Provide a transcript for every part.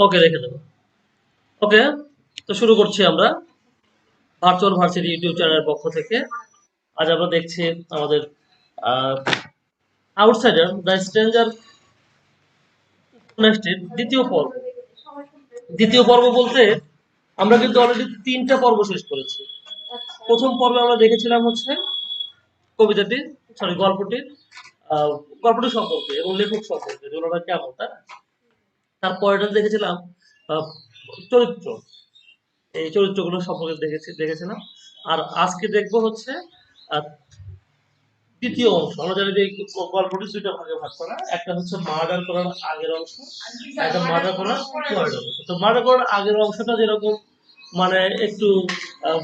ওকে, রেখে দেবো। ওকে, তো শুরু করছি আমরা ভার্চুয়াল ভার্সিটি ইউটিউব চ্যানেলের পক্ষ থেকে। আজ আমরা দেখছি আমাদের আউটসাইডার দ্য স্ট্রেঞ্জার উপন্যাসটির দ্বিতীয় পর্ব। দ্বিতীয় পর্ব বলতে আমরা কিন্তু অলরেডি 3টা পর্ব শেষ করেছি। প্রথম পর্বে আমরা দেখেছিলাম হচ্ছে কবিতাটি, গল্পটি, আহ, গল্পটি সম্পর্কে এবং লেখক সম্পর্কে যে ওনারা কেমন, তাই না? তারপরেটা দেখেছিলাম আহ, চরিত্র, এই চরিত্রগুলো সম্পর্কে দেখেছিলাম। আর আজকে দেখবো হচ্ছে আহ, দ্বিতীয় অংশ। আমরা জানি যে এই গল্পটি দুইটা ভাগে ভাগ করা, একটা হচ্ছে মার্ডার করার আগের অংশ, একটা মার্ডার করার পরের অংশ। তো মার্ডার করার আগের অংশটা যেরকম মানে একটু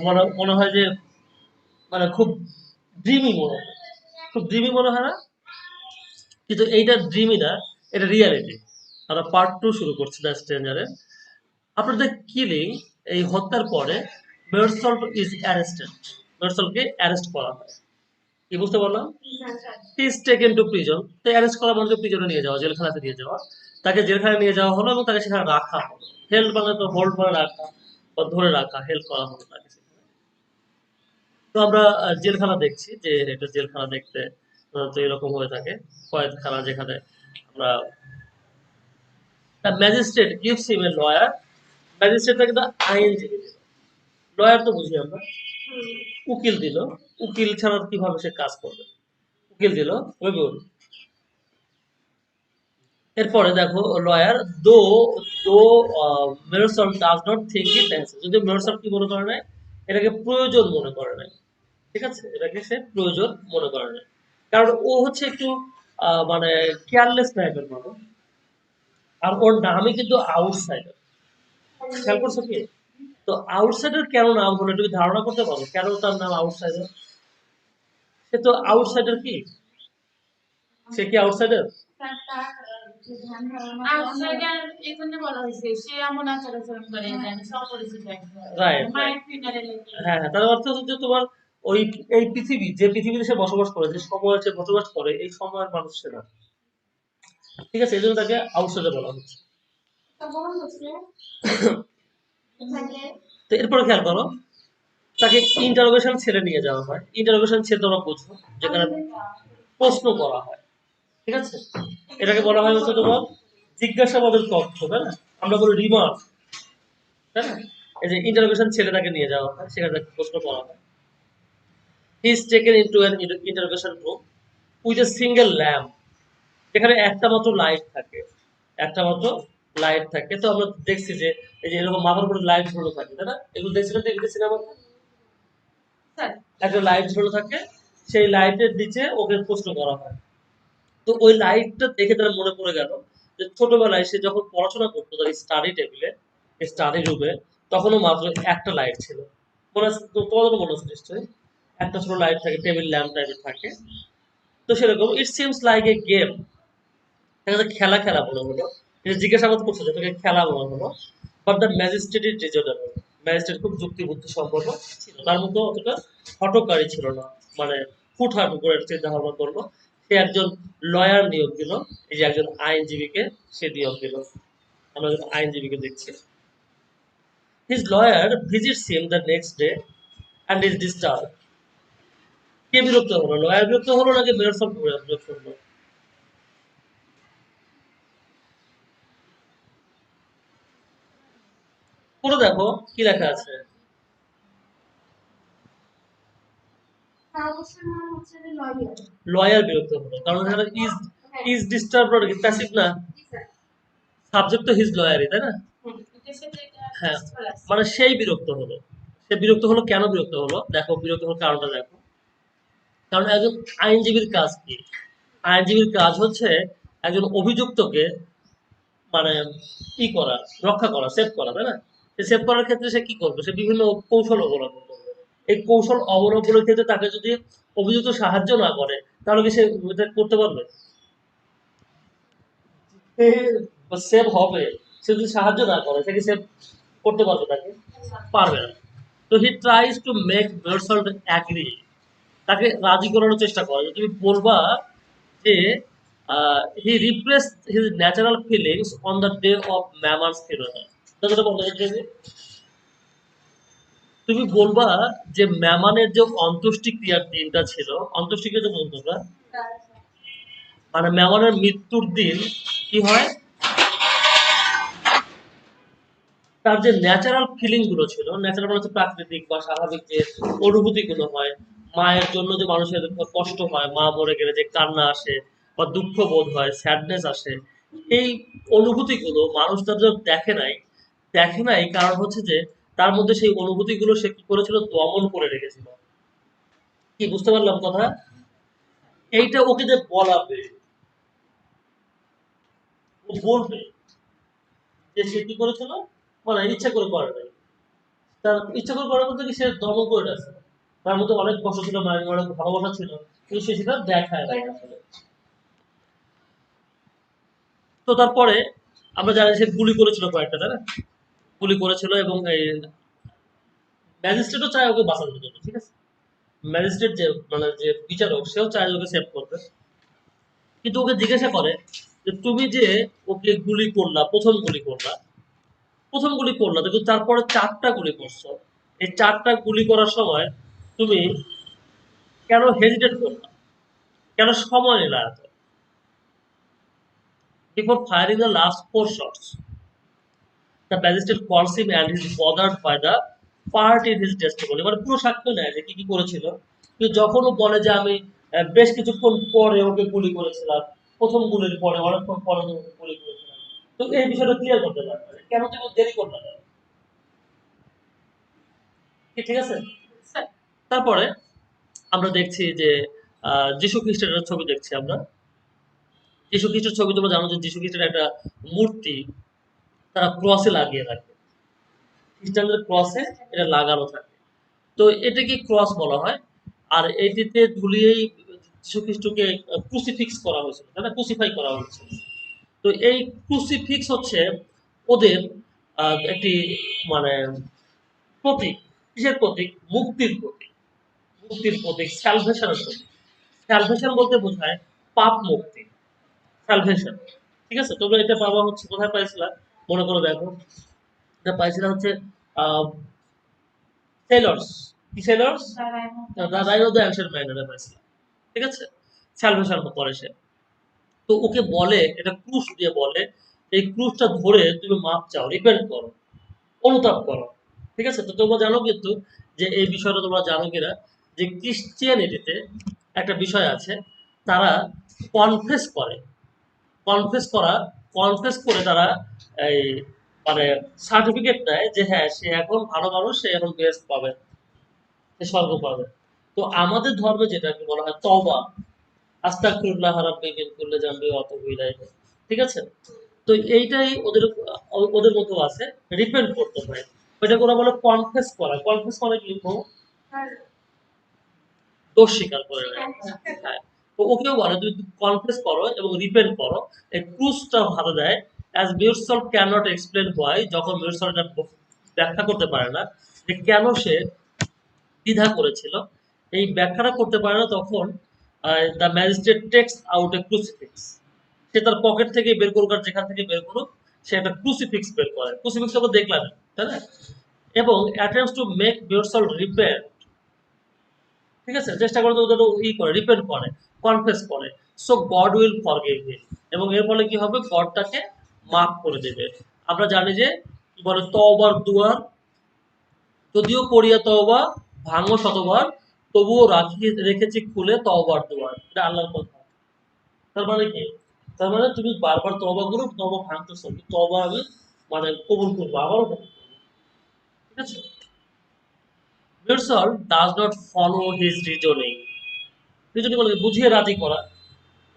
মনে মনে হয় যে মানে খুব ড্রিমি মনে হয়, খুব ড্রিমি মনে হয় না? কিন্তু এইটা ড্রিমি না, এটা রিয়ালিটি। আমরা পার্ট 2 শুরু করছি দ্য স্ট্রেঞ্জারে। আফটার দ্য কিলিং, এই হত্যার পরে মেরসল ইজ অ্যারেস্টেড, মেরসলকে অ্যারেস্ট করা হয়। কি বুঝতে পারলাম? He is taken to prison. তো অ্যারেস্ট করা মানে প্রিজনে নিয়ে যাওয়া, জেলখানাতে নিয়ে যাওয়া। তাকে জেলখানায় নিয়ে যাওয়া হলো এবং তাকে সেখানে রাখা হলো। হেল্ড মানে তো হোল্ড করে রাখা বা ধরে রাখা, হেল্প করা হলো তাকে সেখানে। তো আমরা জেলখানা দেখছি যে এটা জেলখানা দেখতে তো এরকম হয়ে থাকে, কয়েদখানা যেখানে আমরা magistrate gives him a lawyer. ম্যাজিস্ট্রেটটা কিন্তু আইনজীবী দিল, লয়ার তো বুঝি আমরা, উকিল দিল। উকিল ছাড়া কিভাবে সে কাজ করবে? উকিল দিল। রবিউল, এরপরে দেখো লয়ার দো দো Meursault does not think it necessary, যদি মেরসল কি মনে করে নাই, এটাকে প্রয়োজন মনে করে নাই। ঠিক আছে, এটাকে সে প্রয়োজন মনে করে নাই, কারণ ও হচ্ছে একটু মানে কেয়ারলেস টাইপের মানুষ। আর ওর নামই কিন্তু আউটসাইডার। খেয়াল করছো কি? তো আউটসাইডার কেন নাম হলো, তুমি ধারণা করতে পারো কেন তার নাম আউটসাইডার? সে তো আউটসাইডার কি? সে কি আউটসাইডার? রাইট, হ্যাঁ হ্যাঁ, তার অর্থ হচ্ছে যে তোমার ওই এই পৃথিবী, যে পৃথিবীতে সে বসবাস করে, যে সময়ে সে বসবাস করে, এই সময়ের মানুষ সে না। ঠিক আছে, এই জন্য তাকে আউটসাইডার বলা হচ্ছে। তো এরপরে খেয়াল করো, তাকে ইন্টারোগেশন ছেড়ে নিয়ে যাওয়া হয়। ইন্টারোগেশন ছেড়ে তোমরা বুঝো, যেখানে প্রশ্ন করা হয়। ঠিক আছে, এটাকে বলা হয় হচ্ছে তোমার জিজ্ঞাসাবাদের কক্ষ, তাই না? আমরা বলি রিমান্ড, তাই না? এই যে ইন্টারোগেশন ছেড়ে তাকে নিয়ে যাওয়া হয়, সেখানে তাকে প্রশ্ন করা হয়। He is taken into an interrogation room with a single lamp, যেখানে একটা মাত্র লাইট থাকে, একটা মাত্র লাইট থাকে। তো আমরা দেখছি যে এই যে এরকম মাথার উপরে লাইট ঝুলো থাকে, তাই না? এগুলো দেখছিলেন তো ইংরেজি সিনেমাতে, একটা লাইট ঝুলো থাকে, সেই লাইটের নিচে ওকে প্রশ্ন করা হয়। তো ওই লাইটটা দেখে তার মনে পড়ে গেল যে ছোটবেলায় সে যখন পড়াশোনা করতো তার স্টাডি টেবিলে, স্টাডি রুমে, তখনও মাত্র একটা লাইট ছিল। মনে আছে তোমাদের? মনে আছে নিশ্চয়ই, একটা ছোট লাইট থাকে, টেবিল ল্যাম্প টাইপের থাকে। তো সেরকম it seems like a game, তাকে খেলা খেলা মনে হলো। জিজ্ঞাসাবাদ করছে যে তাকে খেলা মনে হলো। But the magistrate is reasonable, magistrate খুব যুক্তি বুদ্ধি সম্পন্ন ছিল, তার মতো অতটা হঠকারী ছিল না। মানে হুটহাট করে চিন্তা ভাবনা করলো। সে একজন লয়ার নিয়োগ দিল, এই যে একজন আইনজীবীকে সে নিয়োগ দিল। আমরা একজন আইনজীবীকে দেখছি। His lawyer visits him the next day and is disturb. কে বিরক্ত হলো? লয়ার বিরক্ত হলো নাকি মেয়র বিরক্ত হলো? পুরো দেখো কি লেখা আছে। লয়ার বিরক্ত হলো কারণ এখানে ইজ, ইজ ডিস্টার্ব কি প্যাসিভ না? সাবজেক্ট তো হিজ লয়ারই, তাই না? হ্যাঁ, মানে সেই বিরক্ত হলো। সে বিরক্ত হলো, কেন বিরক্ত হলো দেখো, বিরক্ত হওয়ার কারণটা দেখো। কারণ একজন আইনজীবীর কাজ কি? আইনজীবীর কাজ হচ্ছে একজন অভিযুক্তকে মানে কি করা, রক্ষা করা, সেভ করা, তাই না? সে সেভ করার ক্ষেত্রে সে কি করবে? সে বিভিন্ন কৌশল অবলম্বন করবে। এই কৌশল অবলম্বনের ক্ষেত্রে তাকে যদি অভিযুক্ত সাহায্য না করে, তাহলে কি সে এটা করতে পারবে? সেভ হবে, সে যদি সাহায্য না করে, সে কি সেভ করতে পারবে তাকে? পারবে না। তো he tries to make Meursault agree, তাকে রাজি করানোর চেষ্টা করে। তুমি বলবা যে he repressed his natural feelings on the day of Mammon's funeral. তুমি বলবা যে ম্যামানের যে অন্ত্যেষ্টি ক্রিয়ার দিনটা ছিল, অন্ত্যেষ্টি ক্রিয়া তো বলতো না, মানে ম্যামানের মৃত্যুর দিন কি হয়, তার যে ন্যাচারাল ফিলিং গুলো ছিল, ন্যাচারাল মানে হচ্ছে প্রাকৃতিক বা স্বাভাবিক যে অনুভূতি গুলো হয়, মায়ের জন্য যে মানুষের কষ্ট হয়, মা মরে গেলে যে কান্না আসে বা দুঃখ বোধ হয়, স্যাডনেস আসে, এই অনুভূতি গুলো মানুষ তার যখন দেখে নাই কারণ হচ্ছে যে তার মধ্যে সেই অনুভূতি গুলো সে কি করেছিল, দমন করে রেখেছিল। কি বুঝতে পারলাম কথা? এইটা ওকে যে বলাবে, ও বলবে যে সে কি করেছিল, মানে ইচ্ছা করে করে নাই, তার ইচ্ছা করে করার বলতে কি সে দমন করে রাখছে, তার মধ্যে অনেক কষ্ট ছিল, মায়ের অনেক ভালোবাসা ছিল, কিন্তু সে সেটা দেখায় নাই আসলে। তো তারপরে আমরা জানি সে গুলি করেছিল কয়েকটা, তাই না? গুলি করেছিল এবং এই ম্যাজিস্ট্রেটও চায় ওকে বাঁচানোর জন্য, ঠিক আছে? ম্যাজিস্ট্রেট যে মানে যে বিচারক, সেও চায় ওকে সেভ করতে, কিন্তু ওকে জিজ্ঞাসা করে যে তুমি যে ওকে গুলি করলা, প্রথম গুলি করলা কিন্তু তারপরে 4টা গুলি করছো, এই 4টা গুলি করার সময় তুমি কেন হেজিটেট করলা, কেন সময় নিলা এত? Before firing the last 4 shots, the magistrate calls him and is bothered by the part in his testimony. মানে পুরো সাক্ষ্য নেয় যে কি কি করেছিল, কিন্তু যখন ও বলে যে আমি বেশ কিছুক্ষণ পরে ওকে গুলি করেছিলাম, প্রথম গুলির পরে অনেকক্ষণ পরে ওকে গুলি করেছিলাম, তো এই বিষয়টা ক্লিয়ার করতে পারবে না। কেন তুমি দেরি করলে না? ঠিক আছে? তারপরে আমরা দেখছি যে যীশু খ্রিস্টের একটা ছবি দেখছি আমরা। যীশু খ্রিস্টের ছবি তোমরা জানো যে যীশু খ্রিস্টের একটা মূর্তি তারা ক্রসে লাগিয়ে রাখে, খ্রিস্টানদের ক্রসে এটা লাগানো থাকে। তো এটাকে ক্রস বলা হয়, আর এটিতে ঝুলিয়েই যীশু খ্রিস্টকে ক্রুসিফিক্স করা হয়েছিল, তাই না? ক্রুসিফাই করা হয়েছিল। তো এই ক্রুসিফিক্স হচ্ছে ওদের একটি মানে প্রতীক। কিসের প্রতীক? মুক্তির প্রতীক। মুক্তির প্রতীক, স্যালভেশনের প্রতীক। স্যালভেশন বলতে বোঝায় পাপ মুক্তি, স্যালভেশন। ঠিক আছে? তোমরা এটা পাবা হচ্ছে কোথায় পাইছিলা? মনে করো দেখো, এটা পাইছিলা হচ্ছে আহ সেলর্স। কি sailors? The rise of the ancient man পাইছিলাম। ঠিক আছে? স্যালভেশন করে সে। তো ওকে বলে, এটা ক্রুশ দিয়ে বলে, এই ক্রুশটা ধরে তুমি মাপ চাও, রিপেন্ট করো, অনুতাপ করো। ঠিক আছে? তো তোমরা জানো কিন্তু যে এই বিষয়টা তোমরা জানো কিনা, যে ক্রিশ্চিয়ানিটিতে একটা বিষয় আছে, তারা কনফেস করে, কনফেস করা কনফেস করে তারা এই মানে সার্টিফিকেট দেয় যে হ্যাঁ সে এখন ভালো মানুষ, সে এখন বেস্ট পাবে, সে স্বর্গ পাবে। তো আমাদের ধর্মে যেটাকে বলা হয় তওবা, আস্তাগফিরুল্লাহ রাব্বি মিন কুল্লি যামবি ওয়া আতুবু ইলাইহি। ঠিক আছে? তো এইটাই ওদের ওদের মধ্যে আছে, রিপেন্ট করতে হয়। ওইটাকে ওরা বলে কনফেস করা। কনফেস মানে কি? দোষ স্বীকার করে নেয়। হ্যাঁ। তো ওকেও বলে তুমি কনফেস করো এবং রিপেন্ট করো। এই ক্রুজটা ভালো দেয়। As Meursault can not explain why, যখন মিউরসল এটা ব্যাখ্যা করতে পারে না যে কেন সে দ্বিধা করেছিল, এই ব্যাখ্যাটা করতে পারে না, তখন দ্য ম্যাজিস্ট্রেট টেক্স আউট এ ক্রুসিফিক্স। সে তার পকেট থেকে বের করুক আর যেখান থেকে বের করুক, সে একটা ক্রুসিফিক্স বের করে। ক্রুসিফিক্স তো দেখলাম, তাই না? এবং অ্যাটেম্পস টু মেক মিউরসল রিপেন্ট। ঠিক আছে? চেষ্টা করে তো ওদের করে, রিপেন্ট করে, কনফেস করে। সো গড উইল ফরগিভ হিম, এবং এর ফলে কি হবে? গড তাকে মাফ করে দেবে। আমরা জানি যে কি বলে, তওবার দুয়ার, যদিও করিয়া তওবা ভাঙো শতবার, তবুও রেখেছি খুলে তওবার দুয়ার। এটা আল্লাহর কথা। তার মানে কি? তার মানে তুমি বারবার তওবা করো, তওবা ভাঙতেছো, তওবা আমি মানে কবুল করবো, আবারও কবুল করবো। ঠিক আছে? Pearsall does not follow his reasoning. Reasoning মানে বুঝিয়ে রাজি করা।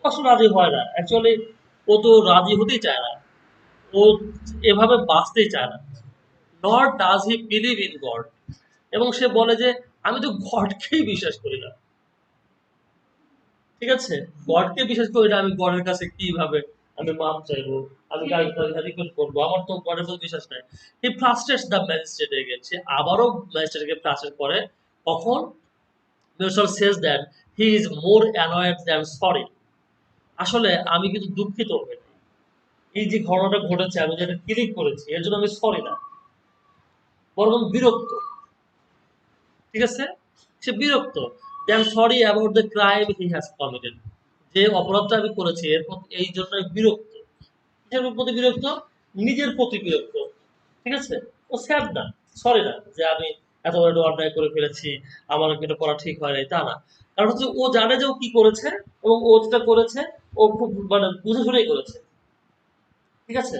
আসলে রাজি হয় না অ্যাকচুয়ালি, ও তো রাজি হতেই চায় না, ও এভাবে বাঁচতেই চায় না। Not does he believe in god, এবং সে বলে যে আমি তো গডকেই বিশ্বাস করি না। ঠিক আছে? গডকে বিশ্বাস করি না, আমি গডের কাছে কিভাবে আমি মাপ চাইবো, আমি রিকোয়েস্ট করবো, আমার তো গডের প্রতি বিশ্বাস নাই। হি ফ্রাস্ট্রেটস দ্য ম্যাজিস্ট্রেট এগেইন, সে আবারও ম্যাজিস্ট্রেটকে ফ্রাস্ট্রেট করে। কখন? Marshall says that he is more annoyed than sorry. আসলে আমি কিন্তু দুঃখিত হই নাই। এই যে ঘটনাটা ঘটেছে, আমি যেটা ক্লিক করেছি, এর জন্য আমি সরি না, বরং বিরক্ত। ঠিক আছে? সে বিরক্ত। Then sorry about the crime he has committed. যে অপরাধটা আমি করেছি এর প্রতি, এই জন্য আমি বিরক্ত। কিসের প্রতি বিরক্ত? নিজের প্রতি বিরক্ত। ঠিক আছে? ও স্যাড না, সরি না যে আমি এত বড় একটা অন্যায় করে ফেলেছি, আমার এটা করা ঠিক হয় নাই, তা না। কারণ হচ্ছে ও জানে যে ও কি করেছে, এবং ও যেটা করেছে ও খুব মানে বুঝে শুনেই করেছে। ঠিক আছে?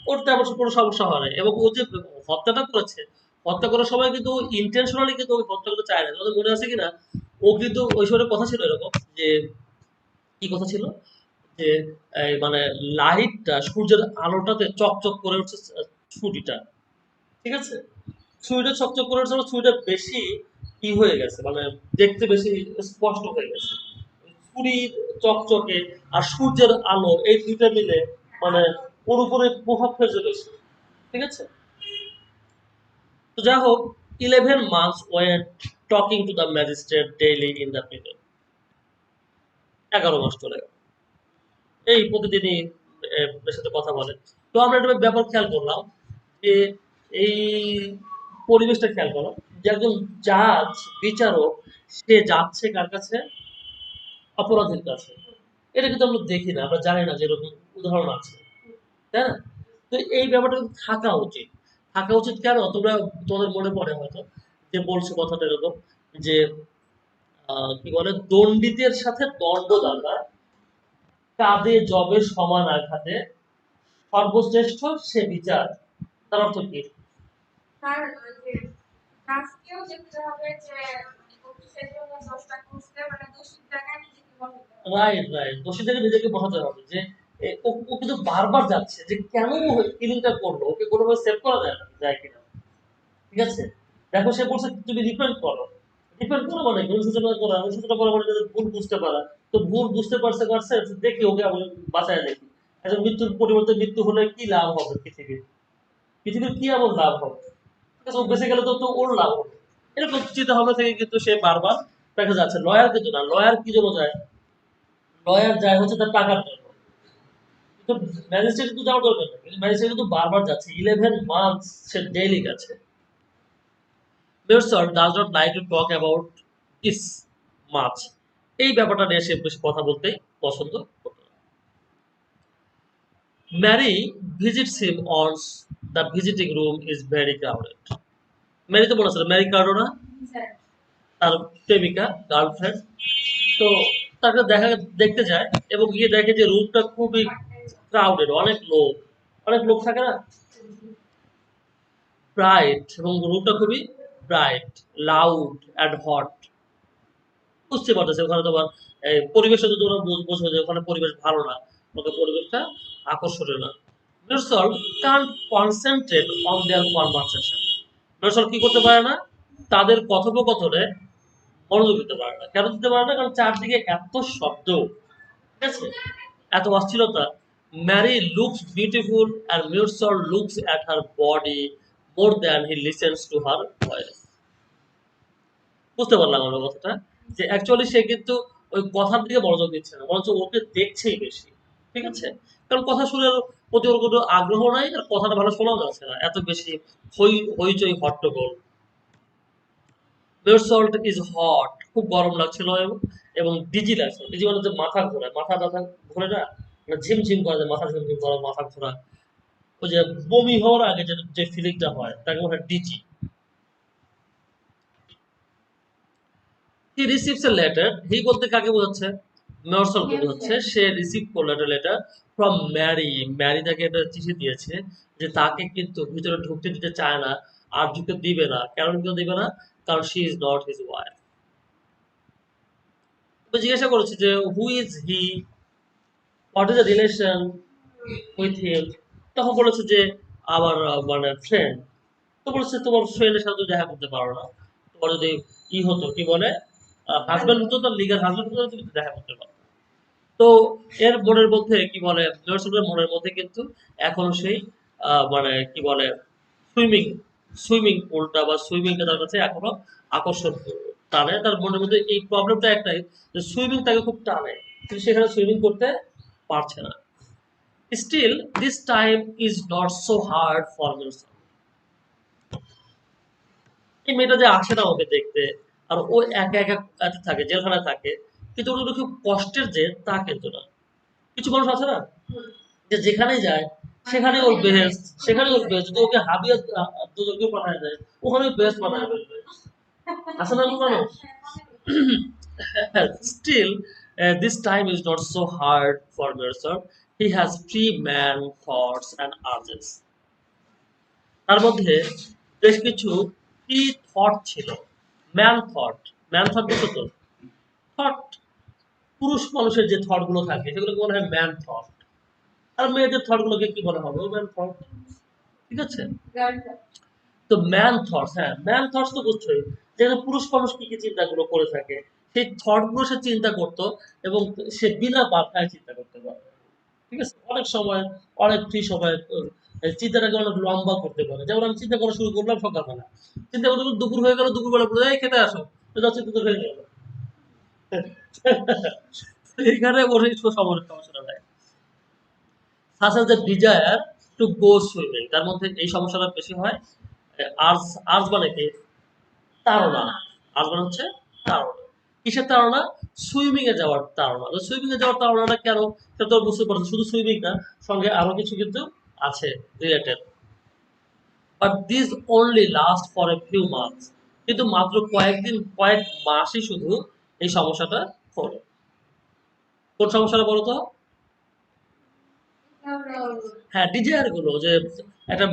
ওর তেমন কোনো সমস্যা হয় নাই। এবং ও যে হত্যাটা করেছে, হত্যা করার সময় কিন্তু ও ইন্টেনশনালি কিন্তু ও হত্যা করতে চায় না। তোমাদের মনে আছে কিনা? ও কিন্তু ওই সময় কথা ছিল এরকম যে, কি কথা ছিল? যে এই মানে লাইটটা, সূর্যের আলোটাতে চকচক করে উঠছে ছুটিটা। ঠিক আছে? ছুরিটা চকচক করে উঠছে, ছুরিটা বেশি কি হয়ে গেছে, মানে দেখতে বেশি স্পষ্ট হয়ে গেছে। ছুরি চকচকে আর সূর্যের আলো, এই দুইটা মিলে মানে ওর উপরে প্রভাব ফেলছে বেশি। ঠিক আছে? তো যাই হোক, 11 months when talking to the magistrate daily in the people. 11 মাস চলে গেল, এই প্রতিদিনই এর সাথে কথা বলে। তো আমরা একটা ব্যাপার খেয়াল করলাম যে এই পরিবেশটা খেয়াল করো, যে একজন জাজ, বিচারক, সে যাচ্ছে কার কাছে? অপরাধীর কাছে। এটা কিন্তু আমরা দেখি না, আমরা জানি না যে এরকম উদাহরণ আছে, তাই না? তো এই ব্যাপারটা কিন্তু থাকা উচিত। থাকা উচিত কেন? তোমরা, তোমাদের মনে পড়ে হয়তো যে বলছে কথাটা এরকম যে কি বলে, দণ্ডিতের সাথে দণ্ডদাতা কাঁধে যবে সমান আঘাতে সর্বশ্রেষ্ঠ সে বিচার। তার অর্থ কি? তার যে কাজকেও দেখতে হবে যে কিসের জন্য দোষটা করছে, মানে দোষীর জায়গায় নিজেকে বসাতে হবে। রাইট, রাইট, দোষীর জায়গায় নিজেকে বসাতে হবে যে ও কিন্তু বারবার যাচ্ছে যে কেন ও কিলিংটা করলো, ওকে কোনোভাবে সেভ করা যায় কিনা। ঠিক আছে? দেখো সে বলছে তুমি রিপেন্ট করো। রিপেন্ট করো মানে কি? অনুশোচনা করা, অনুশোচনা করা মানে যে ভুল বুঝতে পারা। তো ভুল বুঝতে পারছে পারছে, দেখি ওকে আমি বাঁচায় দেখি। একজন মৃত্যুর পরিবর্তে মৃত্যু হলে কি লাভ হবে পৃথিবীর? পৃথিবীর কি এমন লাভ হবে? ঠিক আছে, ও বেঁচে গেলে তো ওর লাভ হবে। এরকম চিন্তা ভাবনা থেকে কিন্তু সে বারবার দেখা যাচ্ছে। লয়ার কিন্তু না, লয়ার কি জন্য যায়? লয়ার যায় হচ্ছে তার টাকার জন্য। তো ম্যাজিস্ট্রেট কিন্তু যাওয়ার দরকার নেই, কিন্তু ম্যাজিস্ট্রেট কিন্তু বারবার যাচ্ছে। 11 months সে ডেইলি গেছে। Mercer does not like to talk about this much. এই ব্যাপারটা নিয়ে সে বেশি কথা বলতেই পছন্দ করত না। Mary visits him once the visiting room is very crowded. Mary তো বলেছিল, ম্যারি কার্ডো না, তার প্রেমিকা, গার্লফ্রেন্ড। তো তাকে দেখতে যায় এবং গিয়ে দেখে যে রুমটা খুবই ক্রাউডেড, অনেক লোক থাকে না, ব্রাইট, এবং রুমটা খুবই ব্রাইট, লাউড অ্যান্ড হট। বুঝতে পারতেছে ওখানে তোমার পরিবেশটা যদি তোমরা বোঝো যে ওখানে পরিবেশ ভালো না, ওদের পরিবেশটা আকর্ষণীয় না। Meursault can't concentrate on their conversation. Meursault কি করতে পারে না? তাদের কথোপকথনে মনোযোগ দিতে পারে না। কেন দিতে পারে না? কারণ চারদিকে এত শব্দ, ঠিক আছে, এত অস্থিরতা। Mary looks beautiful and Mursal looks at her body more than he listens to her voice. বুঝতে পারলাম আমরা কথাটা, যে অ্যাকচুয়ালি সে কিন্তু ওই কথার দিকে মনোযোগ দিচ্ছে না, বরঞ্চ ওকে দেখছেই বেশি। ঠিক আছে? কারণ কথা শোনার প্রতি ওর কোনো আগ্রহ নাই, আর কথাটা ভালো শোনাও যাচ্ছে না, এত বেশি হইচই হট্টগোল। Your salt is hot, খুব গরম লাগছিল, এবং ডিজি লাগছিল। ডিজি মানে যে মাথা ঘোরা, মাথা ব্যথা ঘোরে না, মানে ঝিমঝিম করে, মাথা ঝিমঝিম করা, মাথা ঘোরা, ওই যে বমি হওয়ার আগে যে ফিলিংটা হয় তাকে বলে dizzy. He receives a letter. He বলতে কাকে বোঝাচ্ছে? মেয়রসলকে বোঝাচ্ছে। সে রিসিভ করলো একটা লেটার ফ্রম ম্যারি। ম্যারি তাকে একটা চিঠি দিয়েছে যে তাকে কিন্তু ভিতরে ঢুকতে দিতে চায় না, আর ঢুকতে দিবে না। কেন ঢুকতে দিবে না? কারণ she is not his wife. তো জিজ্ঞাসা করেছে যে who is he, what is the relation with him. তখন বলেছে যে আমার মানে ফ্রেন্ড। তো বলেছে তোমার ফ্রেন্ডের সাথে দেখা করতে পারো না, তোমার যদি ই হতো, কি বলে, হাজব্যান্ড হতো, তার লিগাল হাজব্যান্ড হতো, তুমি দেখা করতে পারো। তো এর মনের মধ্যে কি বলে, নরসুলের মনের মধ্যে কিন্তু এখন সেই মানে কি বলে, সুইমিং সুইমিং পুলটা বা সুইমিংটা তার কাছে এখনো আকর্ষণ টানে। তার মনের মধ্যে এই প্রবলেমটা একটাই যে সুইমিং তাকে খুব টানে, কিন্তু সেখানে সুইমিং করতে পারছে না। Still this time is not so hard for Meursault. এই মেয়েটা যে আসে না ওকে দেখতে, আর ও একা একা থাকে, জেলখানায় থাকে, কিন্তু ওগুলো খুব কষ্টের যে তা কিন্তু না। কিছু মানুষ আছে না যে যেখানেই যায় সেখানে ওর বেহেস্ট, সেখানে ওর বেহেস্ট, যদি ওকে হাবিয়া দুজনকে পাঠায় দেয় ওখানে বেহেস্ট পাঠায় ফেলবে। আছে না এমন মানুষ? Still, this time is not so hard for Mercer. He has free man thoughts and urges. তার মধ্যে বেশ কিছু ফ্রি থট ছিল। ম্যান থট বুঝছো তো? থট, পুরুষ মানুষের যে থট গুলো থাকে সেগুলোকে বলা হয় ম্যান থট। আর মেয়েদের থট গুলোকে কি বলা হবে? Man thought. ঠিক আছে? তো ম্যান থটস, হ্যাঁ ম্যান থটস তো বুঝছোই, যেখানে পুরুষ মানুষ কি কি চিন্তাগুলো করে থাকে সেই থট গুলো সে চিন্তা করতো, এবং সে বিনা বাধায় চিন্তা করতে পারে। ঠিক আছে? অনেক সময়, অনেক ফ্রি সময় চিন্তাটাকে অনেক লম্বা করতে পারে। যেমন আমি চিন্তা করা শুরু করলাম সকালবেলা, চিন্তা করতে করতে দুপুর হয়ে গেল, দুপুরবেলা বলে এই খেতে আসো, তো যাচ্ছে তো হয়ে গেল। এইখানে বসে সমস্যাটা দেয়। such as the desire to go swimming, তার মধ্যে এই সমস্যাটা বেশি হয়। আর্জ, আর্জ মানে কি? তাড়না। আর্জ মানে হচ্ছে তাড়না। কিসের তাড়না? সুইমিং এ যাওয়ার তাড়না। তো সুইমিং এ যাওয়ার তাড়নাটা কেন সেটা তো বুঝতে পারছো, শুধু সুইমিং না, সঙ্গে আরো কিছু কিন্তু আছে related. But this only last for a few months, কিন্তু মাত্র কয়েকদিন, কয়েক মাসই শুধু এই সমস্যাটা হলো। কোন সমস্যাটা বলো তো? হ্যাঁ, ডিজায়ার গুলো, যে একটা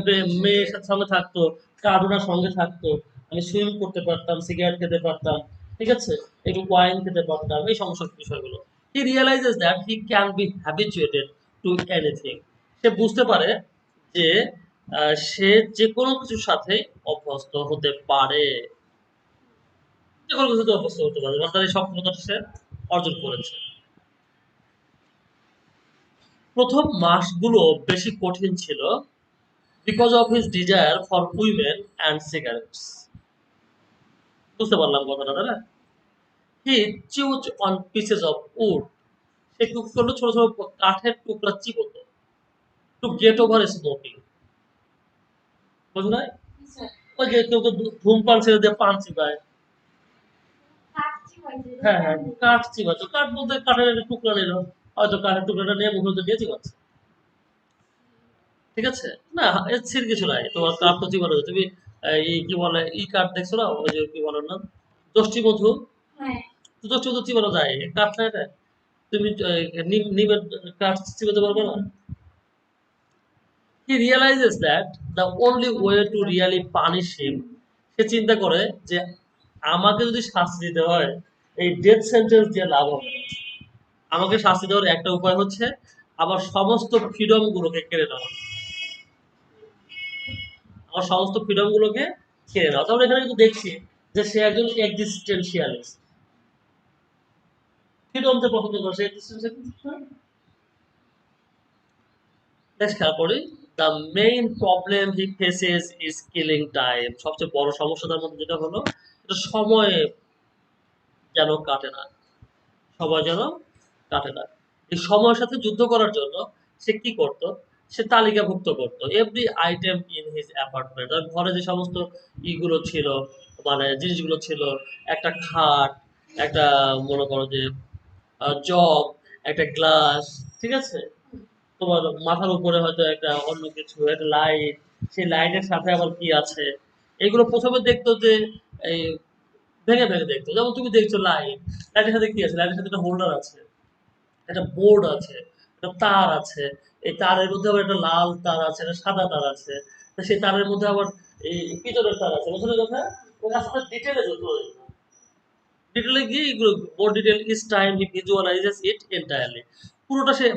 মেয়ের সঙ্গে থাকতো, কার্টুনার সঙ্গে থাকতো, আমি সুইম করতে পারতাম, সিগারেট খেতে পারতাম, ঠিক আছে, একটু ওয়াইন খেতে পারতাম, এই সমস্ত বিষয়গুলো। He realises that he can be habituated to anything. সে বুঝতে পারে যে সে যে কোনো কিছুর সাথে অভ্যস্ত হতে পারে, যে কোনো কিছুতে অভ্যস্ত হতে পারে, এবং তার এই সফলতা সে অর্জন করেছে। প্রথম মাসগুলো বেশি কঠিন ছিল because of his desire for women and cigarettes. বুঝতে পারলাম কথাটা, তাই না? He chewed on pieces of wood. সে কি করলো? ছোট ছোট কাঠের টুকরা চিবোতো to get over smoking. বুঝো নাই? ওই যে কেউ কেউ ধূমপান ছেড়ে দিয়ে পান চিবায়। হ্যাঁ হ্যাঁ, কাঠ চিবাতো। কাঠ বলতে কাঠের একটা টুকরা নিল, হয়তো কাঠের টুকরাটা নিয়ে মুখের মধ্যে দিয়ে চিবাচ্ছে। ঠিক আছে? না, এর ছিল কিছু নাই। তোমার কাঠ তো চিবানো যায়। তুমি এই কি বলে ই কাঠ দেখছো না? ওই যে কি বলে না? দষ্টি মধু। তো দষ্টি মধু চিবানো যায়। কাঠ না এটা? তুমি নিমের কাঠ চিবাতে পারবে না? He realizes that the only way to really punish him, সে চিন্তা করে যে আমাকে যদি শাস্তি দিতে হয় এই ডেথ সেন্টেন্স দিয়ে লাভ হবে না। আমাকে শাস্তি দেওয়ার একটা উপায় হচ্ছে আমার সমস্ত ফ্রিডম গুলোকে কেড়ে নেওয়া। আমার সমস্ত ফ্রিডম গুলোকে কেড়ে নেওয়া। তাহলে এখানে কিন্তু দেখছি যে সে একজন এক্সিস্টেন্সিয়ালিস্ট। ফ্রিডম যে পছন্দ করে সে এক্সিস্টেন্সিয়ালিস্ট। নেক্সট খেয়াল করি, the main problem he faces is killing time. সবচেয়ে বড় সমস্যা তার মধ্যে যেটা হলো, এটা সময় যেন কাটে না, সময় যেন কাটে না। এই সময়ের সাথে যুদ্ধ করার জন্য সে কি করত? সে তালিকাভুক্ত করত every item in his apartment. তার ঘরে যে সমস্ত ইগুলো ছিল, মানে জিনিসগুলো ছিল, একটা খাট, একটা মনে করো যে জগ, একটা গ্লাস, ঠিক আছে, তোমার মাথার উপরে হয়তো একটা অন্য কিছু, একটা লাইট, সেই লাইটের সাথে আবার কি আছে, এগুলো প্রথমে দেখতো যে এই ভেঙে ভেঙে দেখতো। যেমন তুমি দেখছো লাইট, লাইটের সাথে কি আছে? লাইটের সাথে একটা হোল্ডার আছে, একটা বোর্ড আছে, একটা তার আছে, এই তারের মধ্যে আবার একটা লাল তার আছে, একটা সাদা তার আছে, তো সেই তারের মধ্যে আবার এই পিতলের তার আছে। বুঝলে কথা? ওই আসলে ডিটেলে যেত, ডিটেলে গিয়ে এগুলো more detail is time he visualises it entirely. পুরোটা সে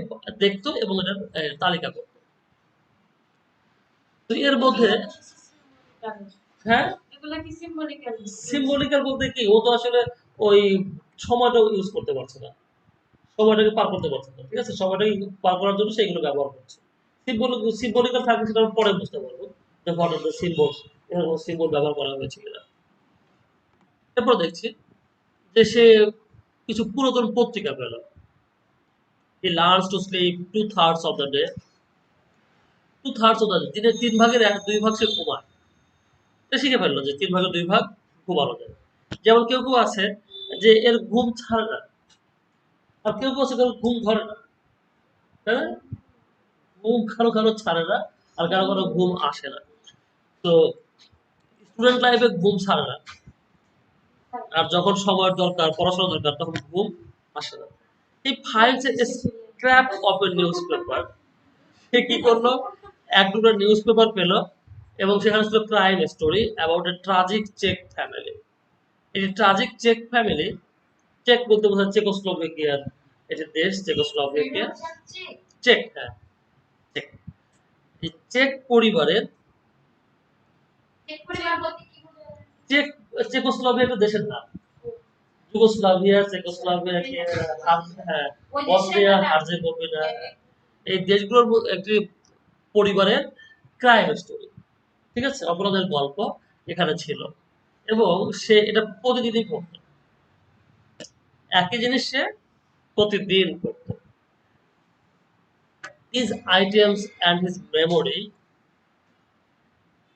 দেখতো এবং এটা তালিকা করতো। তো এর মধ্যে, হ্যাঁ, সিম্বলিক্যাল বলতে কি, ও তো আসলে ওই সময়টা ইউজ করতে পারছে না, সময়টাকে পার করতে পারছে না। ঠিক আছে? সময়টাকে পার করার জন্য সেগুলো ব্যবহার করছে। সিম্বলিক্যাল থাকলে সেটা আমরা পরে বুঝতে পারবো যে হোয়াট আর দ্য সিম্বলস, এরকম সিম্বল ব্যবহার করা হয়েছে কিনা। এরপর দেখছি যে সে কিছু পুরাতন পত্রিকা পেল। He learns to sleep 2/3 of the day. 2/3 of the day, দিনের 3 ভাগের 2 ভাগ সে ঘুমায়। সে শিখে ফেললো যে 3 ভাগের 2 ভাগ ঘুমানো যায়। যেমন কেউ কেউ আছে যে এর ঘুম ছাড়ে না, আর কেউ কেউ আছে ঘুম ধরে না, তাই না? ঘুম কারো কারো ছাড়ে না, আর কারো কারো ঘুম আসে না। তো স্টুডেন্ট লাইফে ঘুম ছাড়ে না, আর যখন সময়ের দরকার, পড়াশোনা দরকার, তখন ঘুম আসে না। He finds a scrap of a newspaper. সে কি করলো? এক টুকরো নিউজ পেপার পেলো এবং সেখানে ছিল crime story about a tragic check family. এই ট্রাজিক চেক ফ্যামিলি, চেক বলতে বোঝায় চেকোস্লোভাকিয়ার এটি দেশ, চেকোস্লোভাকিয়া, চেক, হ্যাঁ চেক। এই চেক পরিবারের, চেক চেকোস্লোভাকিয়া একটা দেশের নাম, যুগোস্লাভিয়া, চেকোস্লোভাকিয়া, হ্যাঁ, অস্ট্রিয়া, হার্জেগোভিনা, এই দেশগুলোর একটি পরিবারের ক্রাইম স্টোরি, ঠিক আছে, অপরাধের গল্প এখানে ছিল এবং সে এটা প্রতিদিনই পড়ত, একই জিনিস সে প্রতিদিন পড়ত। His items and his memory,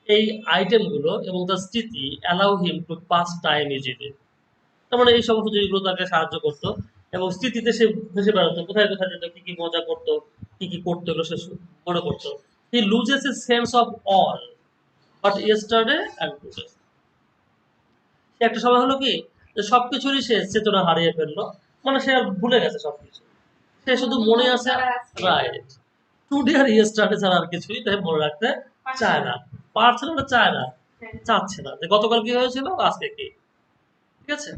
এই আইটেমগুলো এবং তার স্মৃতি allow him to pass time easily। তার মানে এই সমস্ত জিনিসগুলো তাকে সাহায্য করতো এবং স্মৃতিতে সে ভেসে বেড়াতো, কোথায় কোথায় যেত, কি কি মজা করতো, কি কি করতো, এগুলো সে মনে করতো। He loses a sense of all but yesterday and today। একটা সময় হলো কি যে সবকিছুরই সে চেতনা হারিয়ে ফেললো, মানে সে আর ভুলে গেছে সবকিছু, সে শুধু মনে আছে রাইট টুডে আর ইয়েস্টারডে ছাড়া আর কিছুই তাই মনে রাখতে চায় না, পারছে না, চায় না, চাচ্ছে না যে গতকাল কি হয়েছিল, আজকে কি, ঠিক আছে।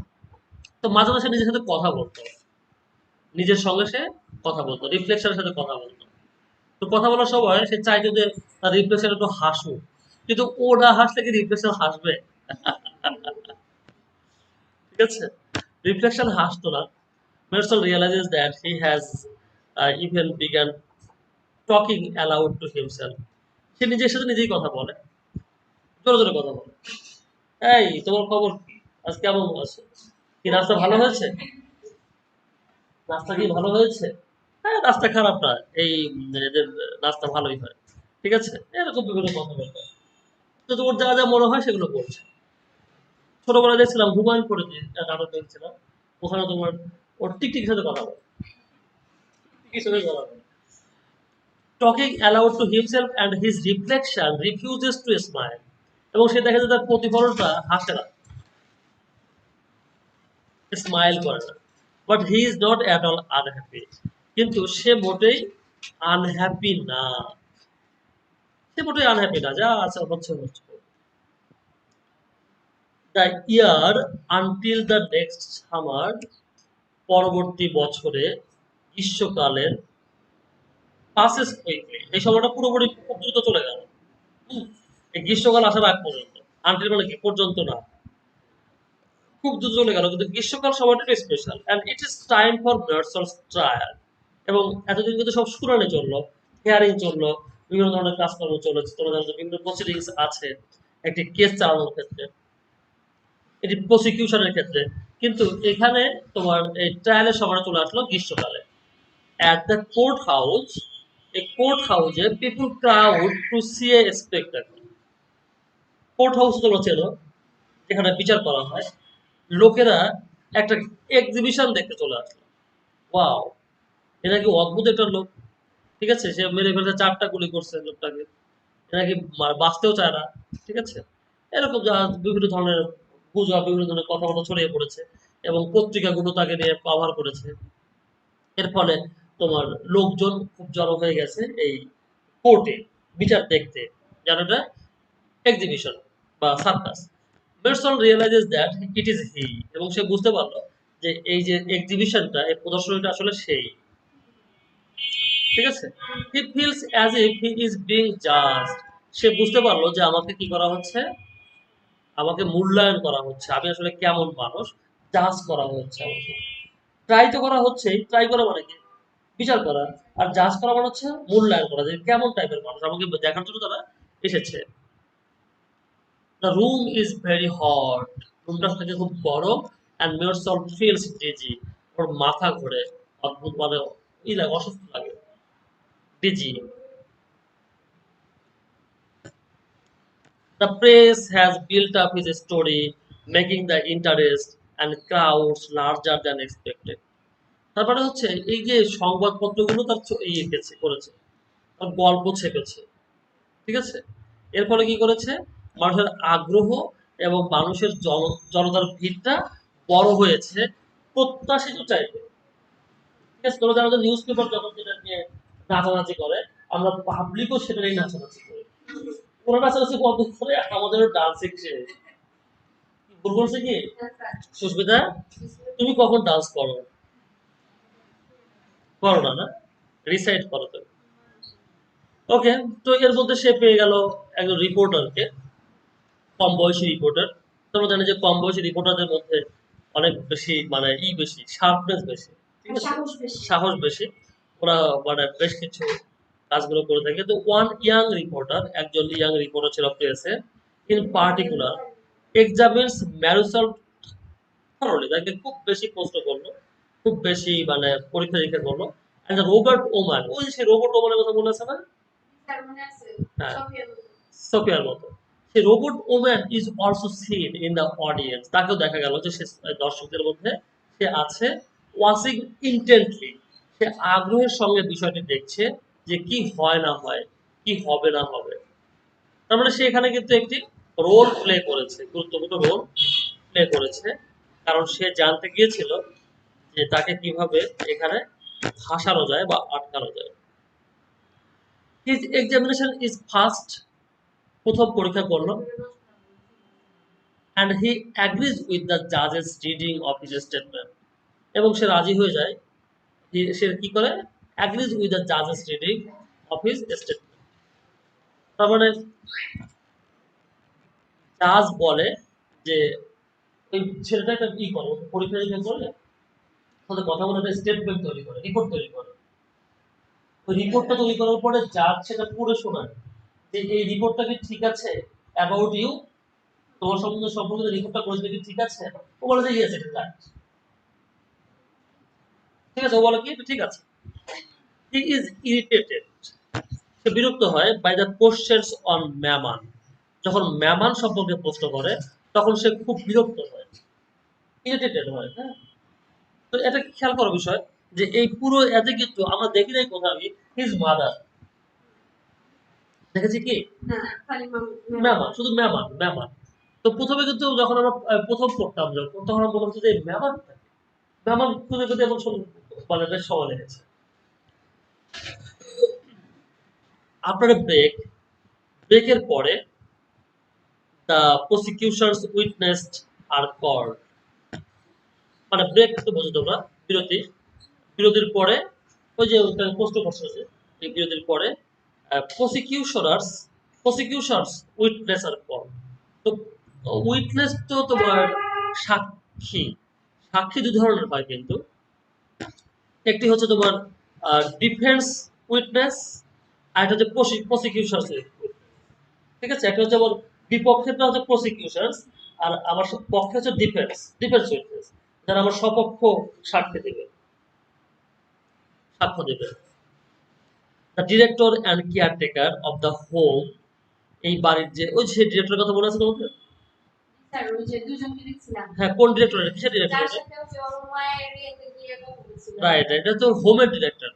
তো মাঝে মাঝে নিজের সাথে কথা বলতো, নিজের সঙ্গে সে কথা বলতো, রিফ্লেকশনের সাথে কথা বলতো। তো কথা বলার সময় সে চাইতো যে তার রিফ্লেকশন একটু হাসুক, কিন্তু ও না হাসলে কি রিফ্লেকশন হাসবে? ঠিক আছে, রিফ্লেকশন হাসতো না। Mersal realizes that he has even begun talking aloud to himself। সে নিজের সাথে নিজেই কথা বলে, জোরে জোরে কথা বলে। এই তোমার খবর কি, আজ কেমন আছো, কি রাস্তা ভালো হয়েছে, রাস্তা কি ভালো হয়েছে? হ্যাঁ রাস্তা খারাপ না, এই এদের রাস্তা ভালোই হয়, ঠিক আছে, এরকম বিভিন্ন কথা বলবে। তো তোমার যা যা মনে হয় সেগুলো বলছে। ছোটবেলায় দেখছিলাম হুমায়ুন করে নাটক দেখছিলাম, ওখানে তোমার ওর টিকটিকির সাথে কথা বলে, টিকটিকির সাথে কথা বলে। Talking aloud to himself and his reflection refuses to smile। এবং সে দেখে যে তার প্রতিফলনটা হাসে না, স্মাইল করে না। But he is not at all unhappy. কিন্তু সে মোটেই আনহ্যাপি না, সে মোটেই আনহ্যাপি না, যা আছে হচ্ছে হচ্ছে। The year until the next summer, পরবর্তী বছরে, গ্রীষ্মকালের, পাসেস কুইকলি, এই সময়টা পুরোপুরি খুব দ্রুত চলে গেল। এই গ্রীষ্মকাল আসার আগ পর্যন্ত, আনটিল মানে কি পর্যন্ত না, খুব দ্রুত চলে গেল, কিন্তু গ্রীষ্মকাল সময়টা special and it is time for Meursault's trial. এবং এতদিন কিন্তু সব শুনানি চললো, হিয়ারিং চললো, বিভিন্ন ধরনের কাজকর্ম চলেছে, তোমার বিভিন্ন প্রসিডিংস আছে একটি কেস চালানোর ক্ষেত্রে, এটি প্রসিকিউশনের ক্ষেত্রে, কিন্তু এখানে তোমার এই ট্রায়ালের সময় চলে আসলো গ্রীষ্মকালে। অ্যাট দ্য কোর্ট হাউস, এই কোর্ট হাউসে পিপুল ক্রাউড টু সি এ স্পেক্টাকল। কোর্ট হাউস তোমরা চেনো, যেখানে বিচার করা হয়, লোকেরা একটা এক্সিবিশন দেখতে চলে আসলো। ওয়াও, এটা কি অদ্ভুত একটা লোক, ঠিক আছে, সে মেরে ফেলতে 4টা গুলি করছে লোকটাকে, এটা কি বাঁচতেও চায় না, ঠিক আছে। এরকম যা বিভিন্ন ধরনের গুজব, বিভিন্ন ধরনের কথাবার্তা ছড়িয়ে পড়েছে এবং পত্রিকাগুলো তাকে নিয়ে কভার করেছে। এর ফলে তোমার লোকজন খুব জড়ো হয়ে গেছে এই কোর্টে বিচার দেখতে, যেন এটা এক্সিবিশন বা circus. Meursault realises that it is he, এবং সে বুঝতে পারলো যে এই যে এক্সিবিশনটা, এই প্রদর্শনীটা আসলে সেই, ঠিক আছে। He feels as if he is being judged. সে বুঝতে পারলো যে আমাকে কি করা হচ্ছে, আমাকে মূল্যায়ন করা হচ্ছে, আমি আসলে কেমন মানুষ, জাজ করা হচ্ছে আমাকে। ট্রাই তো করা হচ্ছে, ট্রাই করা মানে কি, বিচার করা, আর জাজ করা মানে হচ্ছে মূল্যায়ন করা, যে কেমন টাইপের মানুষ, আমাকে দেখার জন্য তারা এসেছে। The room is very hot, রুমটা থেকে খুব গরম, অ্যান্ড মেয়রসল ফিলস ডিজি, ওর মাথা ঘোরে, অদ্ভুত মানে লাগে, অসুস্থ লাগে, DG. The press has built up his story, making the interest and crowds larger than expected. তারপরে হচ্ছে এই যে সংবাদপত্রগুলো তার করেছে, তার গল্প ছেপেছে, ঠিক আছে? এর ফলে কি করেছে, মানুষের আগ্রহ এবং মানুষের জনতার ভিড়টা বড় হয়েছে প্রত্যাশিত চাইতে। ঠিক আছে, তোমরা জানো যে নিউজ পেপার যখন যেটা নিয়ে নাচানাচি করে, আমরা পাবলিকও সেটা নিয়ে নাচানাচি করি। ওরা নাচানাচি বন্ধ করে আমাদেরও ডান্স শিখছে। ভুল করছে কি সুস্মিতা? তুমি কখন ডান্স করো? করো না, না রিসাইট করো তো। ওকে, তো এর মধ্যে সে পেয়ে গেল একজন রিপোর্টারকে, কম বয়সী রিপোর্টার। তোমরা জানো যে কম বয়সী রিপোর্টারদের মধ্যে অনেক বেশি মানে বেশি শার্পনেস বেশি, ঠিক আছে, সাহস বেশি। ওরা মানে বেশ কিছু কাজগুলো করে থাকে। তো ওয়ান ইয়াং রিপোর্টার, একজন ইয়াং রিপোর্টার ছিল প্রেসে, ইন পার্টিকুলার এক্সামিনস ম্যারিসল থরলি, তাকে খুব বেশি প্রশ্ন করলো, খুব বেশি মানে পরীক্ষা নিরীক্ষা করলো। এন্ড রবার্ট ওমান, ওই যে রবার্ট ওমানের কথা মনে আছে না? হ্যাঁ, সোফিয়ার মতো। সে robot woman is also seen in the audience, তাকেও দেখা গেল যে সে দর্শকদের মধ্যে সে আছে, ওয়াচিং ইন্টেন্টলি, সে আগ্রহের সঙ্গে বিষয়টি দেখছে যে কি হয় না হয়, কি হবে না হবে। তার মানে সে এখানে কিন্তু একটি রোল প্লে করেছে, গুরুত্বপূর্ণ রোল প্লে করেছে, কারণ সে জানতে গিয়েছিল যে তাকে কিভাবে এখানে ফাঁসানো যায় বা আটকানো যায়। হিজ এক্সামিনেশন ইজ ফার্স্ট, প্রথম পরীক্ষা করলো, and he agrees with the judge's reading of his statement, এবং সে রাজি হয়ে যায়, সে কি করে, agrees with the judge's reading of his statement। তার মানে জাজ বলে যে ওই ছেলেটা একটা কি করে, পরীক্ষা নিরীক্ষা করে সাথে কথা বলে একটা স্টেটমেন্ট তৈরি করে, রিপোর্ট তৈরি করে। ওই রিপোর্টটা তৈরি করার পরে জাজ সেটা পড়ে শোনায় যে এই রিপোর্টটা কি ঠিক আছে অ্যাবাউট ইউ, তোমার সম্বন্ধে রিপোর্টটা করেছে কি ঠিক আছে? ও বলে যে ইয়েস এটা রাইট, ঠিক আছে, ও বলে কি ঠিক আছে। হি ইজ ইরিটেটেড, সে বিরক্ত হয় বাই দ্য কোশ্চেনস অন ম্যামান, যখন ম্যামান সম্পর্কে প্রশ্ন করে তখন সে খুব বিরক্ত হয়, ইরিটেটেড হয়। হ্যাঁ, তো এটা খেয়াল করার বিষয় যে এই পুরো এতে কিন্তু আমরা দেখি নাই কোথাও হিজ মাদার, দেখেছি কি ম্যামান, শুধু ম্যামান ম্যামান। তো প্রথমে কিন্তু যখন আমরা প্রথম পড়তাম যখন, তখন আমরা বলতাম যে ম্যামান ম্যামান খুঁজে পেতে এমন মানে বেশ সময় লেগেছে। আপনার ব্রেকের পরে the prosecution's witness are called, মানে ব্রেক তো বোঝো তোমরা, বিরতি, বিরতির পরে ওই যে প্রশ্ন করছে যে এই বিরতির পরে প্রসিকিউশনার্স উইটনেস আর কল। তো উইটনেস তো তোমার সাক্ষী, সাক্ষী দুই ধরনের হয় কিন্তু, একটি হচ্ছে তোমার ডিফেন্স উইটনেস, আর একটা হচ্ছে প্রসিকিউশন, ঠিক আছে। একটা হচ্ছে আমার বিপক্ষেরটা হচ্ছে প্রসিকিউশনস, আর আমার পক্ষে হচ্ছে ডিফেন্স উইটনেস, যারা আমার সপক্ষ সাক্ষ্য দেবে, সাক্ষ্য দেবে। The director and caretaker of the home, এই বাড়ির যে ওই যে ডিরেক্টরের কথা মনে আছে তোমাদের? হ্যাঁ, কোন ডিরেক্টর, কিসের ডিরেক্টর? রাইট, এটা তো হোমের ডিরেক্টর,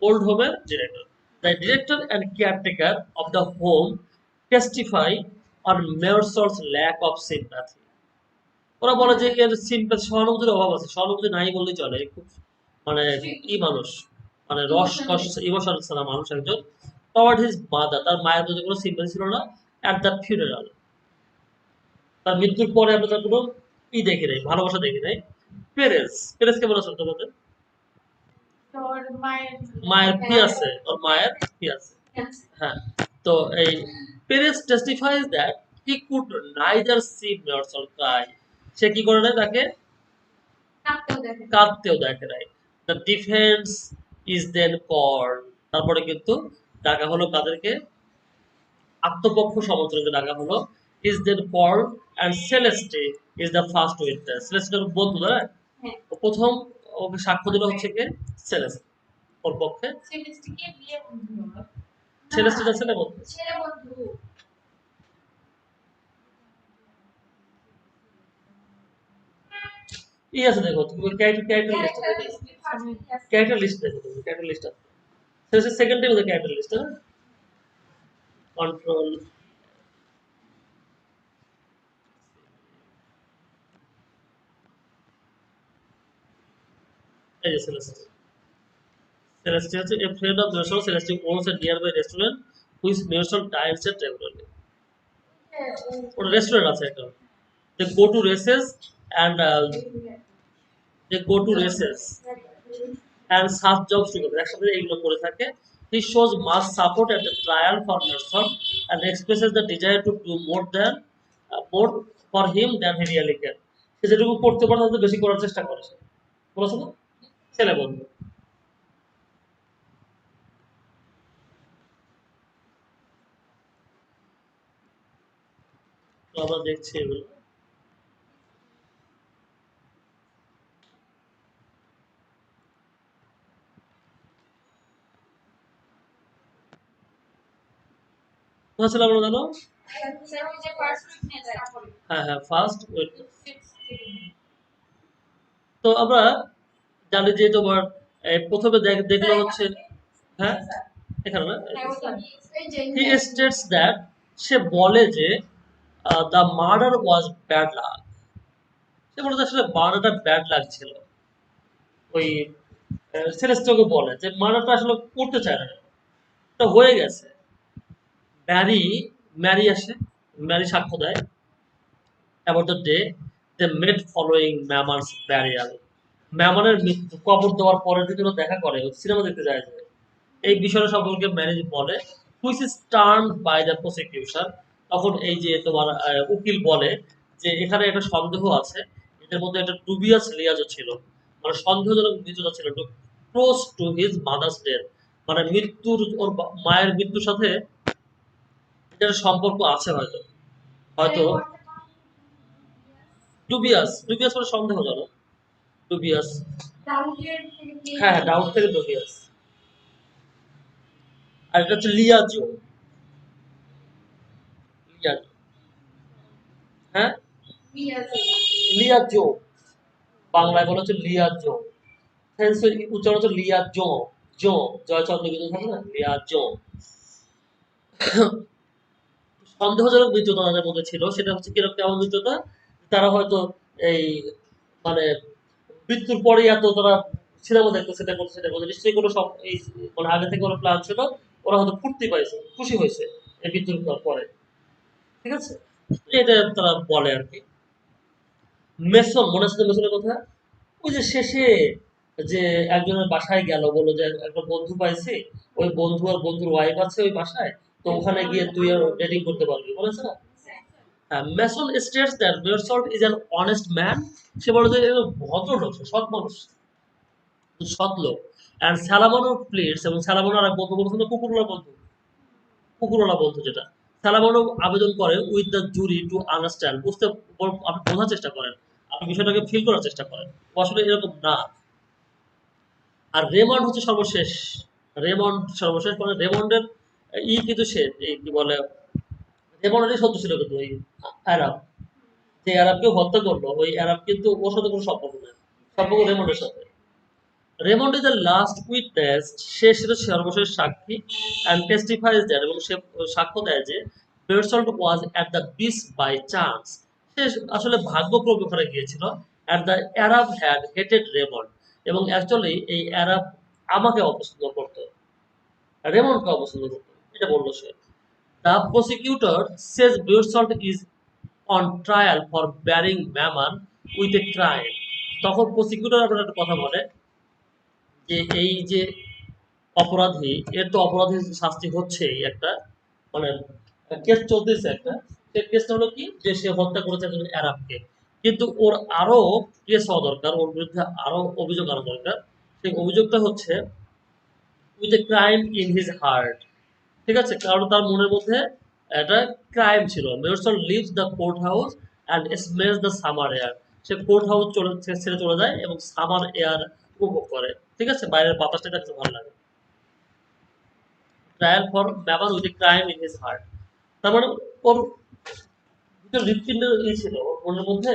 ওল্ড হোমের director. The director and caretaker of the home testify on Meursault's lack of sympathy, ওরা বলে যে এর সিম্প্যাথি, সহানুভূতির অভাব আছে, সহানুভূতি নাই বললেই চলে, খুব মানে মানুষ, মানে রস কষ্ট ইমোশনাল ছাড়া মানুষ একজন, টওয়ার্ড হিজ মাদার, তার মায়ের প্রতি কোনো সিম্প্যাথি ছিল না, অ্যাট দ্য ফিউনারাল, তার মৃত্যুর পরে আমরা তার কোনো দেখি নাই, ভালোবাসা দেখি নাই। পেরেস কেমন আছে তোমাদের? মায়ের কি আছে, ওর মায়ের কি আছে? হ্যাঁ, তো এই Perez testifies that he could neither see nor cry, সে কি করে নাই, তাকে কাঁদতেও দেখে নাই। The defence is then called, তারপরে কিন্তু ডাকা হলো কাদেরকে, আত্মপক্ষ সমর্থনকে ডাকা হলো, is then called and Celeste is the first witness, সেলেস্টের বন্ধু না, প্রথম ওকে সাক্ষ্য দিল হচ্ছে কে, সেলেস্টে। ওর পক্ষে সেলেস্টিকে বিয়ে বন্ধু বাবা সেলেস্টিটা ছেলে বন্ধু ছেলে বন্ধু ই আছে দেখো তুমি ক্যারেক্টার লিস্ট দেখো তুমি ক্যারেক্টার লিস্ট আছে সেটা সেকেন্ড টাইম ক্যারেক্টার লিস্ট হ্যাঁ কন্ট্রোল এই যে সেলেস্টি সেলেস্টি হচ্ছে a friend of Marshall. Celeste owns a nearby restaurant which Marshall dines at regularly. Or restaurant আছে একটা they go to races and they go to races and such jobs together একসাথে এইগুলো করে থাকে he shows much support at the trial for Marshall and expresses the desire to do more for him than he really can সে যেটুকু করতে পারে তার বেশি করার চেষ্টা করে সে বলেছো না ছেলে বন্ধু তো আমরা দেখছি এগুলো কোথায় ছিল আমরা জানো হ্যাঁ হ্যাঁ ফার্স্ট ওয়েট তো আমরা জানি যে তোমার প্রথমে দেখলো হচ্ছে হ্যাঁ এখানে না হি স্টেটস দ্যাট সে বলে যে the murder was bad luck সে বলে যে আসলে মার্ডারটা ব্যাড লাক ছিল ওই সেলেস্টিওকে বলে যে মার্ডারটা আসলে করতে চায় না তো হয়ে গেছে ম্যারি ম্যারি আসে ম্যারি সাক্ষ্য দেয় about the day they met following Mamon's burial. ম্যামনের মৃত্যু কবর দেওয়ার পরের দিন ওরা দেখা করে সিনেমা দেখতে যায় যে এই বিষয়টা সম্পর্কে ম্যানেজ বলে which is turned by the prosecution তখন এই যে তোমার উকিল বলে যে এখানে একটা সন্দেহ আছে এদের মধ্যে একটা ডুবিয়াস লিয়াজও ছিল মানে সন্দেহজনক মৃত্যুটা ছিল too close to his mother's death মানে মৃত্যুর ওর মায়ের মৃত্যুর সাথে এটার সম্পর্ক আছে হয়তো হয়তো ডুবিয়াস ডুবিয়াস মানে সন্দেহজনক ডুবিয়াস হ্যাঁ হ্যাঁ ডাউট থেকে ডুবিয়াস আর এটা হচ্ছে লিয়াজো লিয়াজো হ্যাঁ লিয়াজো বাংলায় বলা হচ্ছে লিয়াজো সেন্স উচ্চারণ হচ্ছে লিয়াজো জো জয়চন্দ্র কিন্তু থাকে না লিয়াজো সন্দেহজনক মৃত্যুতা তাদের মধ্যে ছিল সেটা হচ্ছে কিরকম কেমন মৃত্যুতা তারা হয়তো এই মানে মৃত্যুর পরে এত তারা সিনেমা দেখতো সেটা করছে সেটা করছে নিশ্চয়ই কোনো সব এই মানে আগে থেকে কোনো প্ল্যান ছিল ওরা হয়তো ফুর্তি পাইছে খুশি হয়েছে এই মৃত্যুর পরে ঠিক আছে এটা তারা বলে আর কি মেসন মনে আছে মেসনের কথা ওই যে শেষে যে একজনের বাসায় গেল বললো যে একটা বন্ধু পাইছি ওই বন্ধু আর বন্ধুর ওয়াইফ আছে ওই বাসায় তো ওখানে গিয়ে তুই আর ডেটিং করতে পারবি মনে আছে না Masson states that Masson is an honest man সে বলে যে ভদ্রলোক সৎ মানুষ সৎ লোক অ্যান্ড স্যালামনো প্লেটস এবং স্যালামনো আর এক বন্ধু বলছিল কুকুরওয়ালা বন্ধু যেটা স্যালামনো আবেদন করে with the jury to understand বুঝতে আপনি বোঝার চেষ্টা করেন আপনি বিষয়টাকে ফিল করার চেষ্টা করেন আসলে এরকম না আর রেমন্ড হচ্ছে সর্বশেষ রেমন্ড সর্বশেষ মানে রেমন্ডের কিন্তু সে এই কি বলে রেমন্ডেরই সত্য ছিল কিন্তু ওই অ্যারাব যে অ্যারাবকে হত্যা করলো ওই অ্যারাব কিন্তু ওর সাথে কোনো সম্পর্ক নেই সম্পর্ক রেমন্ডের সাথে Raymond is the last witness সে ছিল সর্বশেষ সাক্ষী অ্যান্ড টেস্টিফাইজ দ্যাট এবং সে সাক্ষ্য দেয় যে Meursault was at the beach by chance সে আসলে ভাগ্যক্রমে ওখানে গিয়েছিল and the Arab had hated Raymond এবং অ্যাকচুয়ালি এই অ্যারাব আমাকে অপছন্দ করতো রেমন্ডকে অপছন্দ করতো এটা বললো সে the prosecutor says Meursault is on trial for burying Maman with a crime তখন প্রসিকিউটর আপনার একটা কথা বলে যে এই যে অপরাধী এর তো অপরাধীর শাস্তি হচ্ছেই একটা মানে কেস চলতেছে একটা সে কেসটা হলো কি যে সে হত্যা করেছে একজন অ্যারাবকে কিন্তু ওর আরো কেস হওয়া দরকার ওর বিরুদ্ধে আরো অভিযোগ আনা দরকার সেই অভিযোগটা হচ্ছে with a crime in his heart ঠিক আছে কারণ তার মনের মধ্যে একটা ক্রাইম ছিল Meursault leaves the court house and smells the summer air সে কোর্ট হাউস ছেড়ে চলে যায় এবং সামার এয়ার উপভোগ করে ঠিক আছে, বাইরের বাতাসটা কাছে ভালো লাগে। Trial for Maman with crime in his heart, তার মানে ওর ভিতরে হৃৎপিণ্ডের ছিল, ওর মনের মধ্যে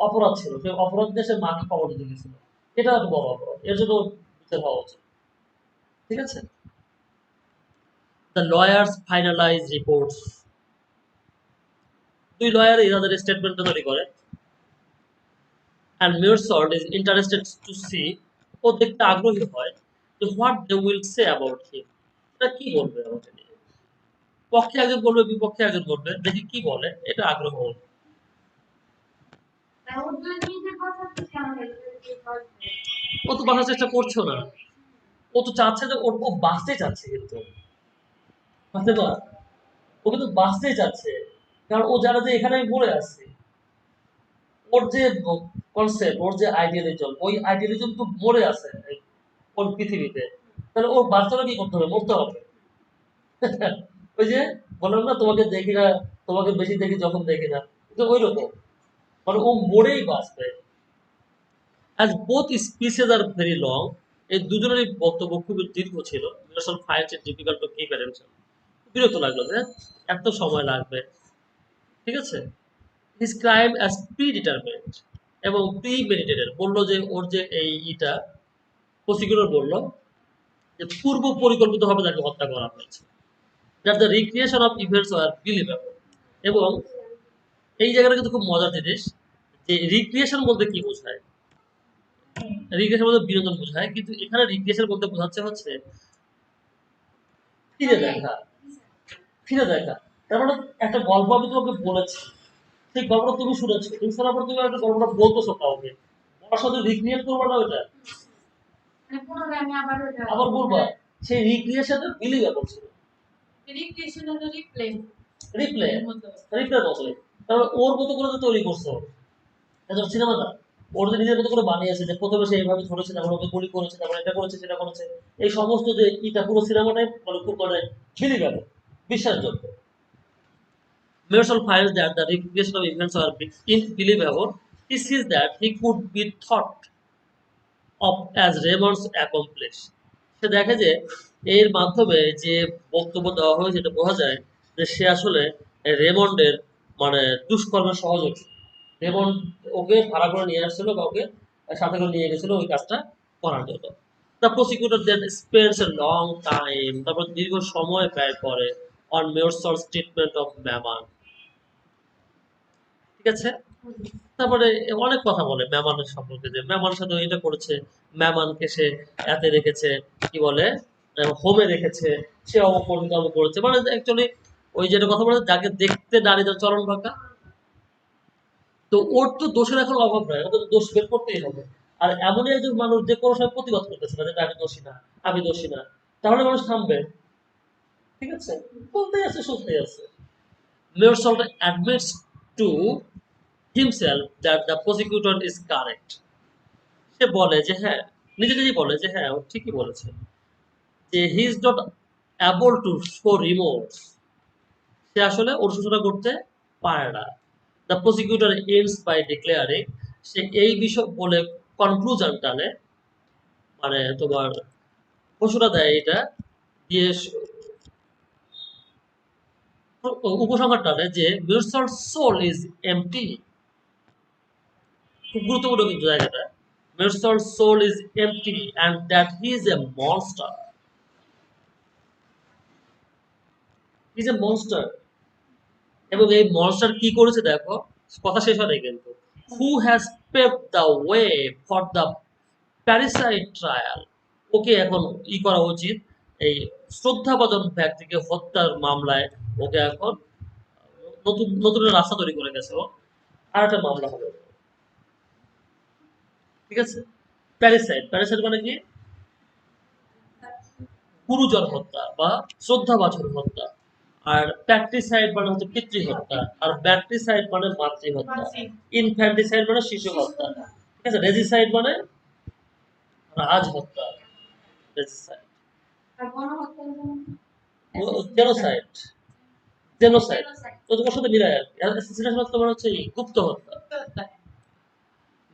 অপরাধ ছিল, সে অপরাধ দিয়ে সে মাকে কবর দিতে গেছিল, এটা একটা বড় অপরাধ, এর জন্য বিচার হওয়া উচিত। ঠিক আছে, দ্য লয়ার্স ফাইনালাইজ রিপোর্টস, দুই লয়ারই তাদের স্টেটমেন্টটা তৈরি করে, and Meursault is interested to see, ও দেখতে আগ্রহী হয় যে what they will say about him, এটা কি বলবে আমাকে নিয়ে, পক্ষে একজন বলবে বিপক্ষে একজন বলবে, দেখি কি বলে, এটা আগ্রহ ওর। ও তো বাঁচার চেষ্টা করছো না, ও তো চাচ্ছে যে ও বাঁচতে চাচ্ছে, কিন্তু বুঝতে পার, ও কিন্তু বাঁচতেই চাচ্ছে, কারণ ও জানে যে এখানে আমি মরে আছি, ওর যে কনসেপ্ট, ওর যে আইডিয়ালিজম, ওই আইডিয়ালিজম তো মরে আছে ওর পৃথিবীতে, তাহলে ওর বাচ্চারা কি করতে হবে, মরতে হবে। ওই যে বললাম না তোমাকে দেখি না, তোমাকে বেশি দেখি যখন দেখি না, তো ওই রকম, মানে ও মরেই বাঁচবে। As both speeches are very long, এই দুজনেরই বক্তব্য খুবই দীর্ঘ ছিল, Meursault finds it difficult to keep attention, বিরক্ত লাগলো যে এত সময় লাগবে। ঠিক আছে, his crime as predetermined এবং premeditated, বললো যে ওর যে এই ইটা, প্রসিকিউটর বললো যে পূর্ব পরিকল্পিতভাবে তাকে হত্যা করা হয়েছে, that the recreation of events were believable, এবং এই জায়গাটা কিন্তু খুব মজার জিনিস, যে রিক্রিয়েশন বলতে কি বোঝায়, রিক্রিয়েশন বলতে বিনোদন বোঝায়, কিন্তু এখানে রিক্রিয়েশন বলতে বোঝাচ্ছে হচ্ছে ফিরে দেখা, ফিরে দেখা। তার মানে একটা গল্প আমি তোমাকে বলেছি, সেই গল্পটা তুমি শুনেছো, তুমি শোনার পর তুমি একটা গল্পটা বলতেছো কাউকে, বলার সাথে রিক্রিয়েট করবে না ওইটা, আবার বলবা, সেই রিক্রিয়েশনে বিলিভেবল ছিল, রিপ্লে রিপ্লের মতোই, তারপর ওর মতো করে তো তৈরি করছো সিনেমাটা, ওর যে নিজের মতো করে বানিয়েছে, যে প্রথমে সে এইভাবে ধরেছে, তারপর ওকে গুলি করেছে, তারপর এটা করেছে সেটা করেছে, এই সমস্ত যে ইটা পুরো সিনেমাটাই মানে খুব মানে বিলিভেবল, বিশ্বাসযোগ্য। Meursault finds that the recreation of events are unbelievable. He sees that he could be thought of as Raymond's accomplice. সে দেখে যে এর মাধ্যমে যে বক্তব্য দেওয়া হয়েছে, এটা বোঝা যায় যে সে আসলে রেমন্ডের মানে দুষ্কর্মের সহযোগী। রেমন্ড ওকে ভাড়া করে নিয়ে আসছিল, কাউকে সাথে করে নিয়ে গেছিল ওই কাজটা করার জন্য। The prosecutor then spends a long time, তারপর দীর্ঘ সময় ব্যয় করে অন Meursault's ট্রিটমেন্ট অফ ম্যামান। ঠিক আছে, তারপরে অনেক কথা বলে মেহমানের সম্পর্কে, যে মেহমানের সাথে এটা করেছে, মেহমানকে সে এতে রেখেছে, কি বলে হোমে রেখেছে, সে অবকর্মিত করেছে, মানে অ্যাকচুয়ালি ওই যেটা কথা বলে, যাকে দেখতে নারী তার চরণ বাঁকা, তো ওর তো দোষের এখন অভাব নয়, ওকে তো দোষ বের করতেই হবে। আর এমনই একজন মানুষ যে কোনো সময় প্রতিবাদ করতেছে না, যে আমি দোষী না, আমি দোষী না, তাহলে মানুষ থামবে। ঠিক আছে, বলতেই আছে, শুনতেই আছে। Meursault admits to himself that the prosecutor is correct. সে বলে যে হ্যাঁ, নিজে নিজেই বলে যে হ্যাঁ ও ঠিকই বলেছে, যে he is not able to show remorse, সে আসলে অনুশোচনা করতে পারে না। The prosecutor ends by declaring, সে এই বিষয় বলে কনক্লুশন টানে, মানে তোমার ঘোষণা দেয়, এটা দিয়ে উপসংহার টানে যে Meursault's soul is empty, খুব গুরুত্বপূর্ণ কিন্তু জায়গাটা, Meursault's soul is empty and that he is a monster. He is a monster. এবং এই মনস্টার কি করেছে দেখো, কথা শেষ হয় কিন্তু, who has paved the way for the parricide trial, ওকে এখন করা উচিত, এই শ্রদ্ধাভাজন ব্যক্তিকে হত্যার মামলায় ওকে এখন নতুন নতুন রাস্তা তৈরি করে গেছে, ও আর একটা মামলা হবে। ঠিক আছে, প্যারিসাইড, প্যারিসাইড মানে কি, গুরুজন হত্যা বা শ্রদ্ধাভাজন হত্যা, আর প্যাট্রিসাইড মানে হচ্ছে পিতৃ হত্যা, আর ব্যাট্রিসাইড মানে মাতৃ হত্যা, ইনফ্যান্টিসাইড মানে শিশু হত্যা। ঠিক আছে, রেজিসাইড মানে রাজ হত্যা, রেজিসাইড, জেনোসাইড, জেনোসাইড তো তোমার সাথে মিলায় আর কি, অ্যাসাসিনেশন তোমার হচ্ছে গুপ্ত হত্যা।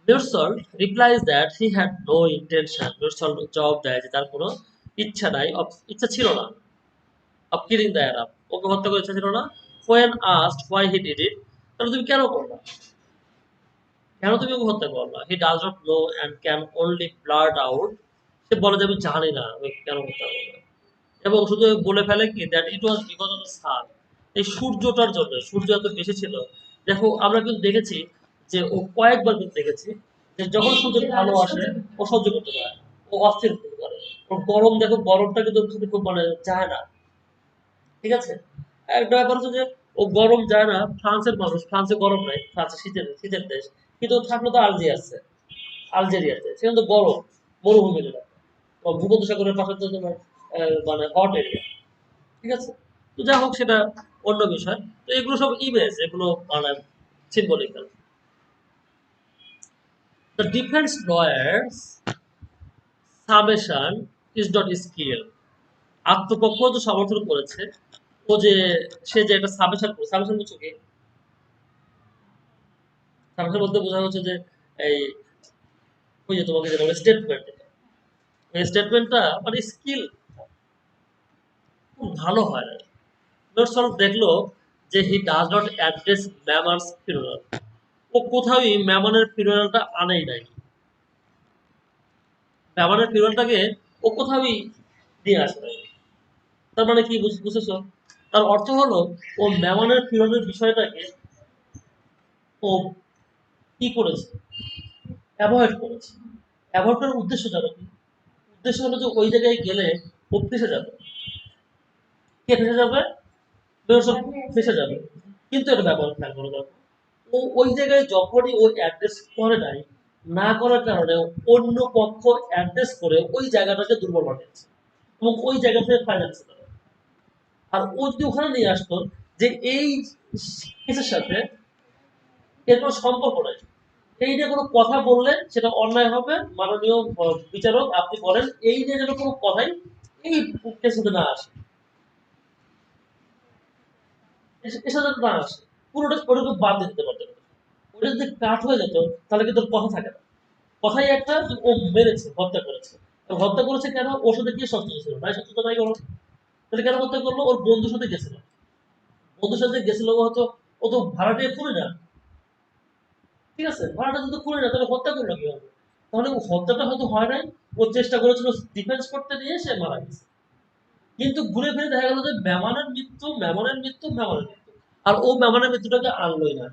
Meursault replies that he had no intention. Meursault জবাব দেয় যে তার কোনো ইচ্ছা নাই, ইচ্ছা ছিল না অফ কিলিং দ্য অ্যারাব, ওকে হত্যা করার ইচ্ছা ছিল না। When asked why he did it, তাহলে তুমি কেন করলা, কেন তুমি ওকে হত্যা করলা? He does not know and can only blurt out, সে বলে যে আমি জানি না আমি কেন হত্যা করলাম, এবং শুধু বলে ফেলে কি that it was because of the sun, এই সূর্যটার জন্য, সূর্য এত বেশি ছিল। দেখো আমরা কিন্তু দেখেছি যে ও কয়েকবার কিন্তু দেখেছি যে যখন সূর্যের ভালো আসে ও সহ্য করতে পারে না, ও অস্থির হতে পারে, ওর গরম দেখো, গরমটা কিন্তু ওর সাথে খুব মানে যায় না, ঠিক আছে। একটা ব্যাপার হচ্ছে যে ও গরম যায় না, ফ্রান্সের মানুষ, ফ্রান্সে গরম নাই, ফ্রান্সে শীতের শীতের দেশ, কিন্তু ও থাকলো তো আলজেরিয়াতে, সেখানে তো গরম, মরুভূমি যেটা, ভূমধ্যসাগরের পাশে তো তোমার মানে হট এরিয়া, ঠিক আছে। তো যাই হোক সেটা অন্য বিষয়। তো এগুলো সব ইমেজ, এগুলো মানে symbolical. The defence lawyer's summation is not skill, আত্মপক্ষ যে সমর্থন করেছে, ও যে সে যে একটা সামেশন করে, সামেশন বুঝছো কি? সামেশন বলতে বোঝা হচ্ছে যে এই ওই যে তোমাকে যেটা বলে স্টেটমেন্ট, এই স্টেটমেন্টটা মানে স্কিল খুব ভালো হয় না। সলভ দেখলো যে he does not address Maman's funeral, ও কোথাওই ম্যামনের ফিউনারালটা আনেই নাই, ম্যামনের ফিউনারালটাকে ও কোথাওই নিয়ে আসে নাই। তার মানে কি বুঝেছো? তার অর্থ হলো ও ম্যামনের ফিউনারালের বিষয়টাকে ও কি করেছে, অ্যাভয়েড করেছে। অ্যাভয়েড করার উদ্দেশ্য জানো কি? উদ্দেশ্য হলো যে ওই জায়গায় গেলে ও ফেসে যাবে। কে ফেসে যাবে? বেরসব ফেসে যাবে। কিন্তু এটা ব্যবহার খেয়াল করো দেখো, ও ওই জায়গায় যখনই ও অ্যাড্রেস করে নাই, না করার কারণে অন্য পক্ষ অ্যাড্রেস করে ওই জায়গাটাকে দুর্বল বানিয়েছে এবং ওই জায়গা থেকে ফাইন্যান্স করে। আর ও যদি ওখানে নিয়ে আসতো যে এই কেসের সাথে এর কোনো সম্পর্ক নাই, এই নিয়ে কোনো কথা বললে সেটা অন্যায় হবে, মাননীয় বিচারক আপনি বলেন এই নিয়ে যেন কোনো কথাই এই কেসে না আসে, এসে যেন না আসে, পুরোটা ওটাকে বাদ দিতে পারতেন। ওটা যদি কাট হয়ে যেত তাহলে কিন্তু ওর কথা থাকে না। কথাই একটা যে ও মেরেছে, হত্যা করেছে। তো হত্যা করেছে কেন? ওর সাথে কি শত্রুতা ছিল? নাই শত্রুতা নাই কোনো। তাহলে কেন হত্যা করলো? ওর বন্ধুর সাথে গেছিল, বন্ধুর সাথে গেছিল, ও তো ভাড়াটিয়া খুনি না, ঠিক আছে, ভাড়াটা যদি খুনি না তাহলে হত্যা করলো কি হবে? তাহলে ও হত্যাটা হয়তো হয় নাই, ও চেষ্টা করেছিল ডিফেন্স করতে, নিয়ে সে মারা গেছে। কিন্তু ঘুরে ফিরে দেখা গেল যে মেমানের মৃত্যু, মেমনের মৃত্যু, মেমনের মৃত্যু, আর ও মেমনের মৃত্যুটাকে আনলোই না,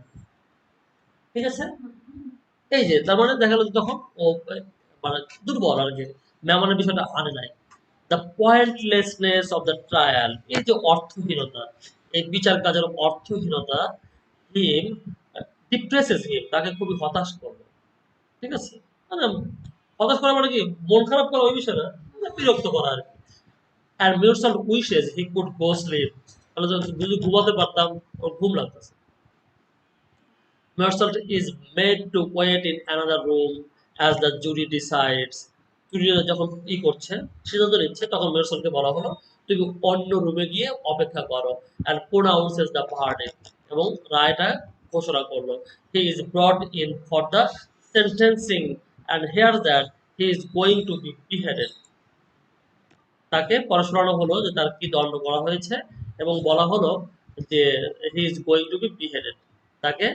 ঠিক আছে। এই যে তার মানে দেখা গেল তখন ও মানে দুর্বল আর কি, মেমনের বিষয়টা আনে নাই। দ্য পয়েন্টলেসনেস অফ দ্য ট্রায়াল, এই যে অর্থহীনতা, এই বিচার কাজের অর্থহীনতা, হিম ডিপ্রেসেস হিম, তাকে খুবই হতাশ করবে, ঠিক আছে। মানে হতাশ করা মানে কি, মন খারাপ করা ওই বিষয় না, মানে বিরক্ত করা আর কি। And mutual wishes he could go sleep, তাহলে যদি ঘুমাতে পারতাম, ওর ঘুম লাগতেছে। Mersault is made to wait in another room as the jury decides. জুরিরা যখন করছে, সিদ্ধান্ত নিচ্ছে, তখন মেরসলকে বলা হলো তুমি অন্য রুমে গিয়ে অপেক্ষা করো, and pronounces the verdict, এবং রায়টা ঘোষণা করলো। He is brought in for the sentencing and hears that he is going to be beheaded. তাকে পরে শোনানো হলো যে তার কি দণ্ড করা হয়েছে, এবং বলা হলো যে he is going to be beheaded, তাকে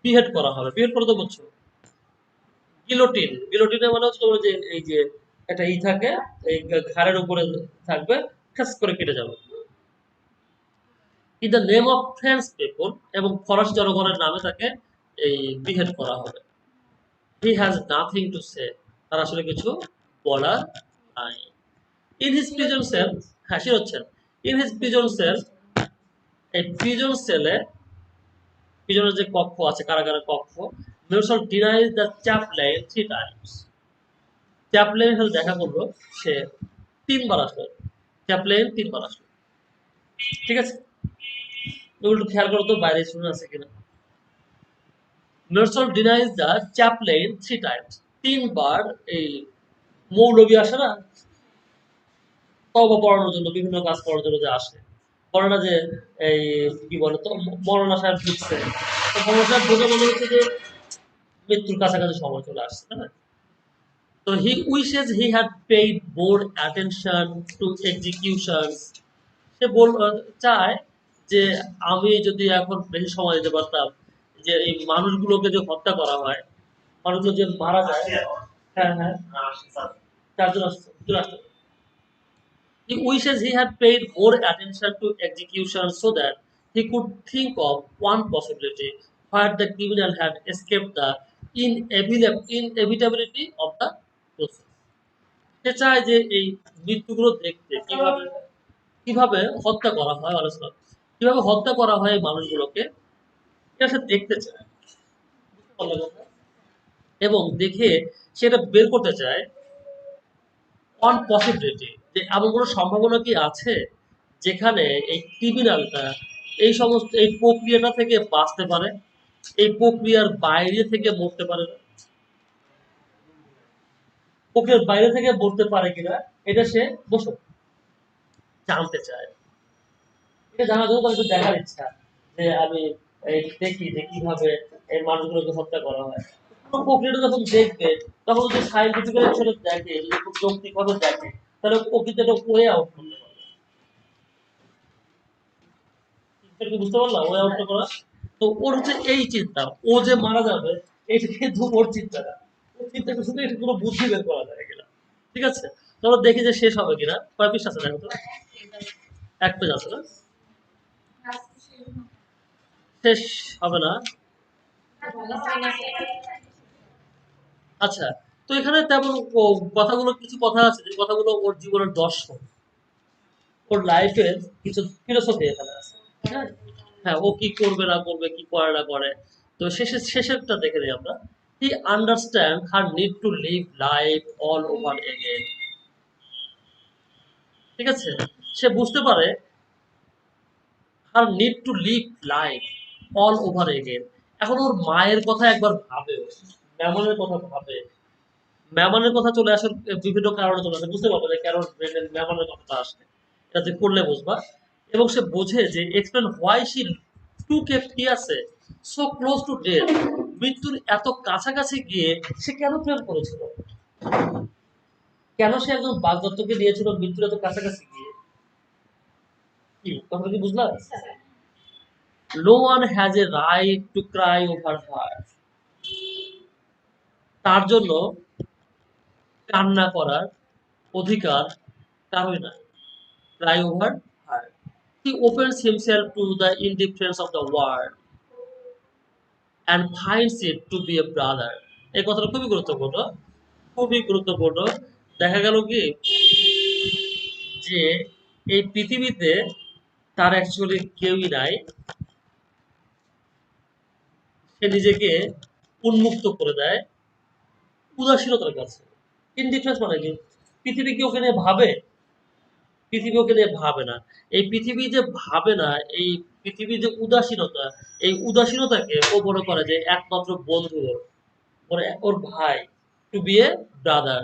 বিহেড করা হবে। বিহেড করে তো বুঝছো, গিলোটিন, গিলোটিনে মানে হচ্ছে তোমার যে এই যে একটা থাকে, এই ঘাড়ের উপরে থাকবে, ঠাস করে কেটে যাবে। In the name of French people, এবং ফরাসি জনগণের নামে তাকে এই বিহেড করা হবে। He has nothing to say, তার আসলে কিছু বলার নাই। ইন হিজ প্রিজন সেল, হাসি হচ্ছেন, ইন হিজ প্রিজন সেল, এই প্রিজন সেলে, প্রিজনের যে কক্ষ আছে, কারাগারের কক্ষ, মেরসল ডিনাইজ দ্য চ্যাপলেন 3 টাইমস, চ্যাপলেনের সাথে দেখা করলো সে 3 বার আসলো, চ্যাপলেন 3 বার আসলো, ঠিক আছে। এগুলো একটু খেয়াল করো তো বাইরে শুনে আছে কিনা। মেরসল ডিনাইজ দ্য চ্যাপলেন 3 টাইমস, 3 বার এই মৌলবী আসে না তওবা পড়ানোর জন্য, বিভিন্ন কাজ করার জন্য যে আসে, বলে না যে এই কি বলে তো মৌলানা সাহেব ঢুকছে, তো মৌলানা সাহেব ঢুকে মনে হচ্ছে যে মৃত্যুর কাছাকাছি সময় চলে আসছে, তাই না? তো he wishes he had paid more attention to executions. সে চায় যে আমি যদি এখন বেশি সময় দিতে পারতাম, যে এই মানুষগুলোকে যে হত্যা করা হয়, মানুষগুলো যে মারা যায়। হ্যাঁ হ্যাঁ, চারজন আসছে, দুজন আসছে। He wishes he had paid more attention to execution so that he could think of one possibility where the criminal had escaped the inevitability of the process. সে চায় যে এই মৃত্যুগুলো দেখতে কিভাবে কিভাবে হত্যা করা হয়, আলোচনা কিভাবে হত্যা করা হয় এই মানুষগুলোকে, এটা সে দেখতে চায়। বুঝতে পারলে কথা? এবং দেখে সেটা বের করতে চায় অন পসিবিলিটি, যে এমন কোনো সম্ভাবনা কি আছে যেখানে এই ক্রিমিনালটা এই সমস্ত এই প্রক্রিয়াটা থেকে বাঁচতে পারে, এই প্রক্রিয়ার বাইরে থেকে মরতে পারে না, প্রক্রিয়ার বাইরে থেকে মরতে পারে কিনা, এটা সে বসে জানতে চায়। এটা জানার জন্য তার একটু দেখার ইচ্ছা, যে আমি এই দেখি যে কিভাবে এই মানুষগুলোকে হত্যা করা হয়। পুরো প্রক্রিয়াটা যখন দেখবে, তখন যদি সাইন্টিফিক্যালি সেটা দেখে, যদি খুব যৌক্তিকভাবে দেখে, তাহলে প্রকৃতিটা ওয়ে আউট করতে পারবে। এটা কি বুঝতে পারলাম? ওয়ে আউটটা করা। তো ওর হচ্ছে এই চিন্তা, ও যে মারা যাবে, এটা কিন্তু ওর চিন্তা না। ওর চিন্তা করছে যে এটা কোনো বুদ্ধি বের করা যায় কিনা। ঠিক আছে? চলো দেখি যে শেষ হবে কিনা। কয় পৃষ্ঠা আছে দেখো তো? এক পেজ আছে না? শেষ হবে না। আচ্ছা, তো এখানে তেমন কথাগুলো, কিছু কথা আছে যে কথাগুলো ওর জীবনের দর্শন, ওর লাইফের কিছু ফিলোসফি এখানে আছে। হ্যাঁ, হ্যাঁ, ও কি করবে না করবে, কি করে না করে। তো শেষেরটা দেখে নিই আমরা। He understand her need to live life all over again. ঠিক আছে? সে বুঝতে পারে her need to live life all over again. এখন ওর মায়ের কথা একবার ভাবে, মেমনের কথা ভাবে। মেমনের কথা চলে আসে বিভিন্ন কারণে চলে আসে, বুঝতে পারবে যে কেন মেমনের কথাটা আসে, এটা যে পড়লে বুঝবা। এবং সে বোঝে যে explain why she to keep কি আছে সো ক্লোজ টু ডেথ। মৃত্যুর এত কাছাকাছি গিয়ে সে কেন প্রেম করেছিল, কেন সে একজন বাগদত্তকে নিয়েছিল মৃত্যুর এত কাছাকাছি গিয়ে। কি কথা কি বুঝলাম? No one has a right to cry over her. তার জন্য কান্না করার অধিকার কারোই নাই। Cry over her. He opens himself to the indifference of the world and finds it to be a brother. এই কথাটা খুবই গুরুত্বপূর্ণ, খুবই গুরুত্বপূর্ণ। দেখা গেল কি যে এই পৃথিবীতে তার অ্যাকচুয়ালি কেউই নাই, সে নিজেকে উন্মুক্ত করে দেয় উদাসীনতার কাছে। ইনডিফারেন্স মানে কি? পৃথিবী কি ওকে নিয়ে ভাবে? পৃথিবী ওকে নিয়ে ভাবে না। এই পৃথিবী যে ভাবে না, এই পৃথিবীর যে উদাসীনতা, এই উদাসীনতাকে ও মনে করে যে একমাত্র বন্ধু ওর, ওর ভাই, টু বি এ ব্রাদার।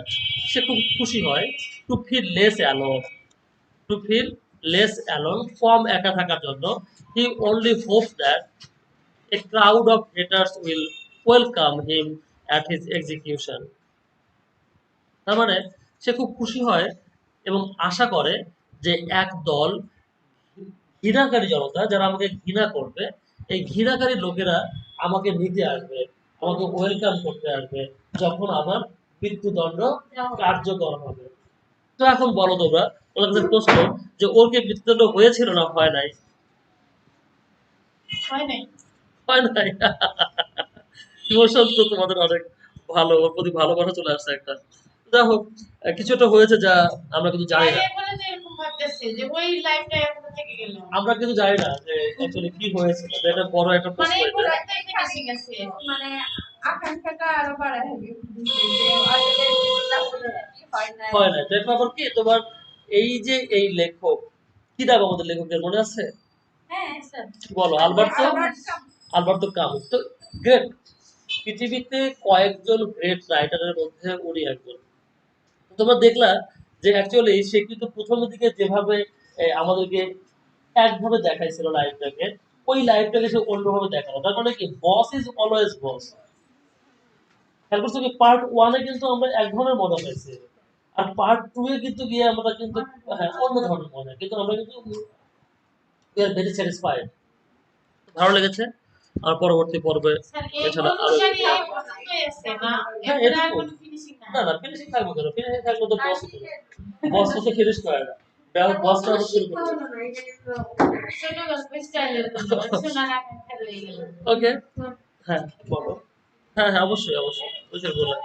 সে খুব খুশি হয় to feel less alone, to feel less alone, কম একা থাকার জন্য। He only hope that a crowd of haters will welcome him at his execution. তার মানে সে খুব খুশি হয় এবং আশা করে যে এক দল ঘৃণাকারী জনতা, যারা আমাকে ঘৃণা করবে, এই ঘৃণাকারী লোকেরা আমাকে নিতে আসবে, আমাকে ওয়েলকাম করতে আসবে যখন আমার মৃত্যুদণ্ড কার্যকর হবে। তো এখন বলো তোমরা, ওদের কাছে প্রশ্ন, যে ওর কি মৃত্যুদণ্ড হয়েছিল না হয় নাই? হয় নাই। হয় নাই। ইমোশন তো তোমাদের অনেক ভালো, ওর প্রতি ভালোবাসা চলে আসছে একটা। যাই হোক, কিছু একটা হয়েছে যা আমরা কিন্তু জানি না। হয় বলে যে এরকম ভাবতেছে যে ওই লাইফটা এরকম থেকে গেল। আমরা কিন্তু জানি না যে অ্যাকচুয়ালি কি হয়েছিল। তো এটা বড় একটা মানে প্রশ্ন এই এটা। প্রোডাক্টটা এখানে এসে গেছে। মানে আকাঙ্ক্ষাটা আরো বাড়ায় হবে যে আসলে এগুলা বলে হয় নাই। হয় না। এর ব্যাপার কি তোমার, এই যে এই লেখক, কি নাম আমাদের লেখকের মনে আছে? হ্যাঁ স্যার। বলো। Alberto, Alberto Camus. তো গ্রেট, পৃথিবীতে কয়েকজন গ্রেট রাইটারের মধ্যে উনি একজন। তোমরা দেখলা যে অ্যাকচুয়ালি সে কিন্তু প্রথমের দিকে যেভাবে আমাদেরকে একভাবে দেখাইছিল লাইফটাকে, ওই লাইফটাকে সে অন্যভাবে দেখালো। তার মানে কি, বস ইজ অলওয়েজ বস। খেয়াল করছো কি পার্ট 1 এ কিন্তু আমরা এক ধরনের মজা পাইছি, আর পার্ট 2 এ কিন্তু গিয়ে আমরা কিন্তু হ্যাঁ অন্য ধরনের মজা, কিন্তু আমরা কিন্তু we are very satisfied। ভালো লেগেছে। আর পরবর্তী পর্বে স্যার এই এছাড়া আরো অনুসারে এই পর্যন্তই আছে না হ্যাঁ এর আর এটুকু কোনো ফিনিশিং না না ফিনিশিং থাকবে কেন, ফিনিশিং থাকলে তো বস তো ফিনিশ করে না, বসটা আরো শুরু করবে। ছোট গল্প স্টাইলের শোনা না খেলে ওকে হ্যাঁ বলো। হ্যাঁ অবশ্যই অবশ্যই ওই যে বললাম।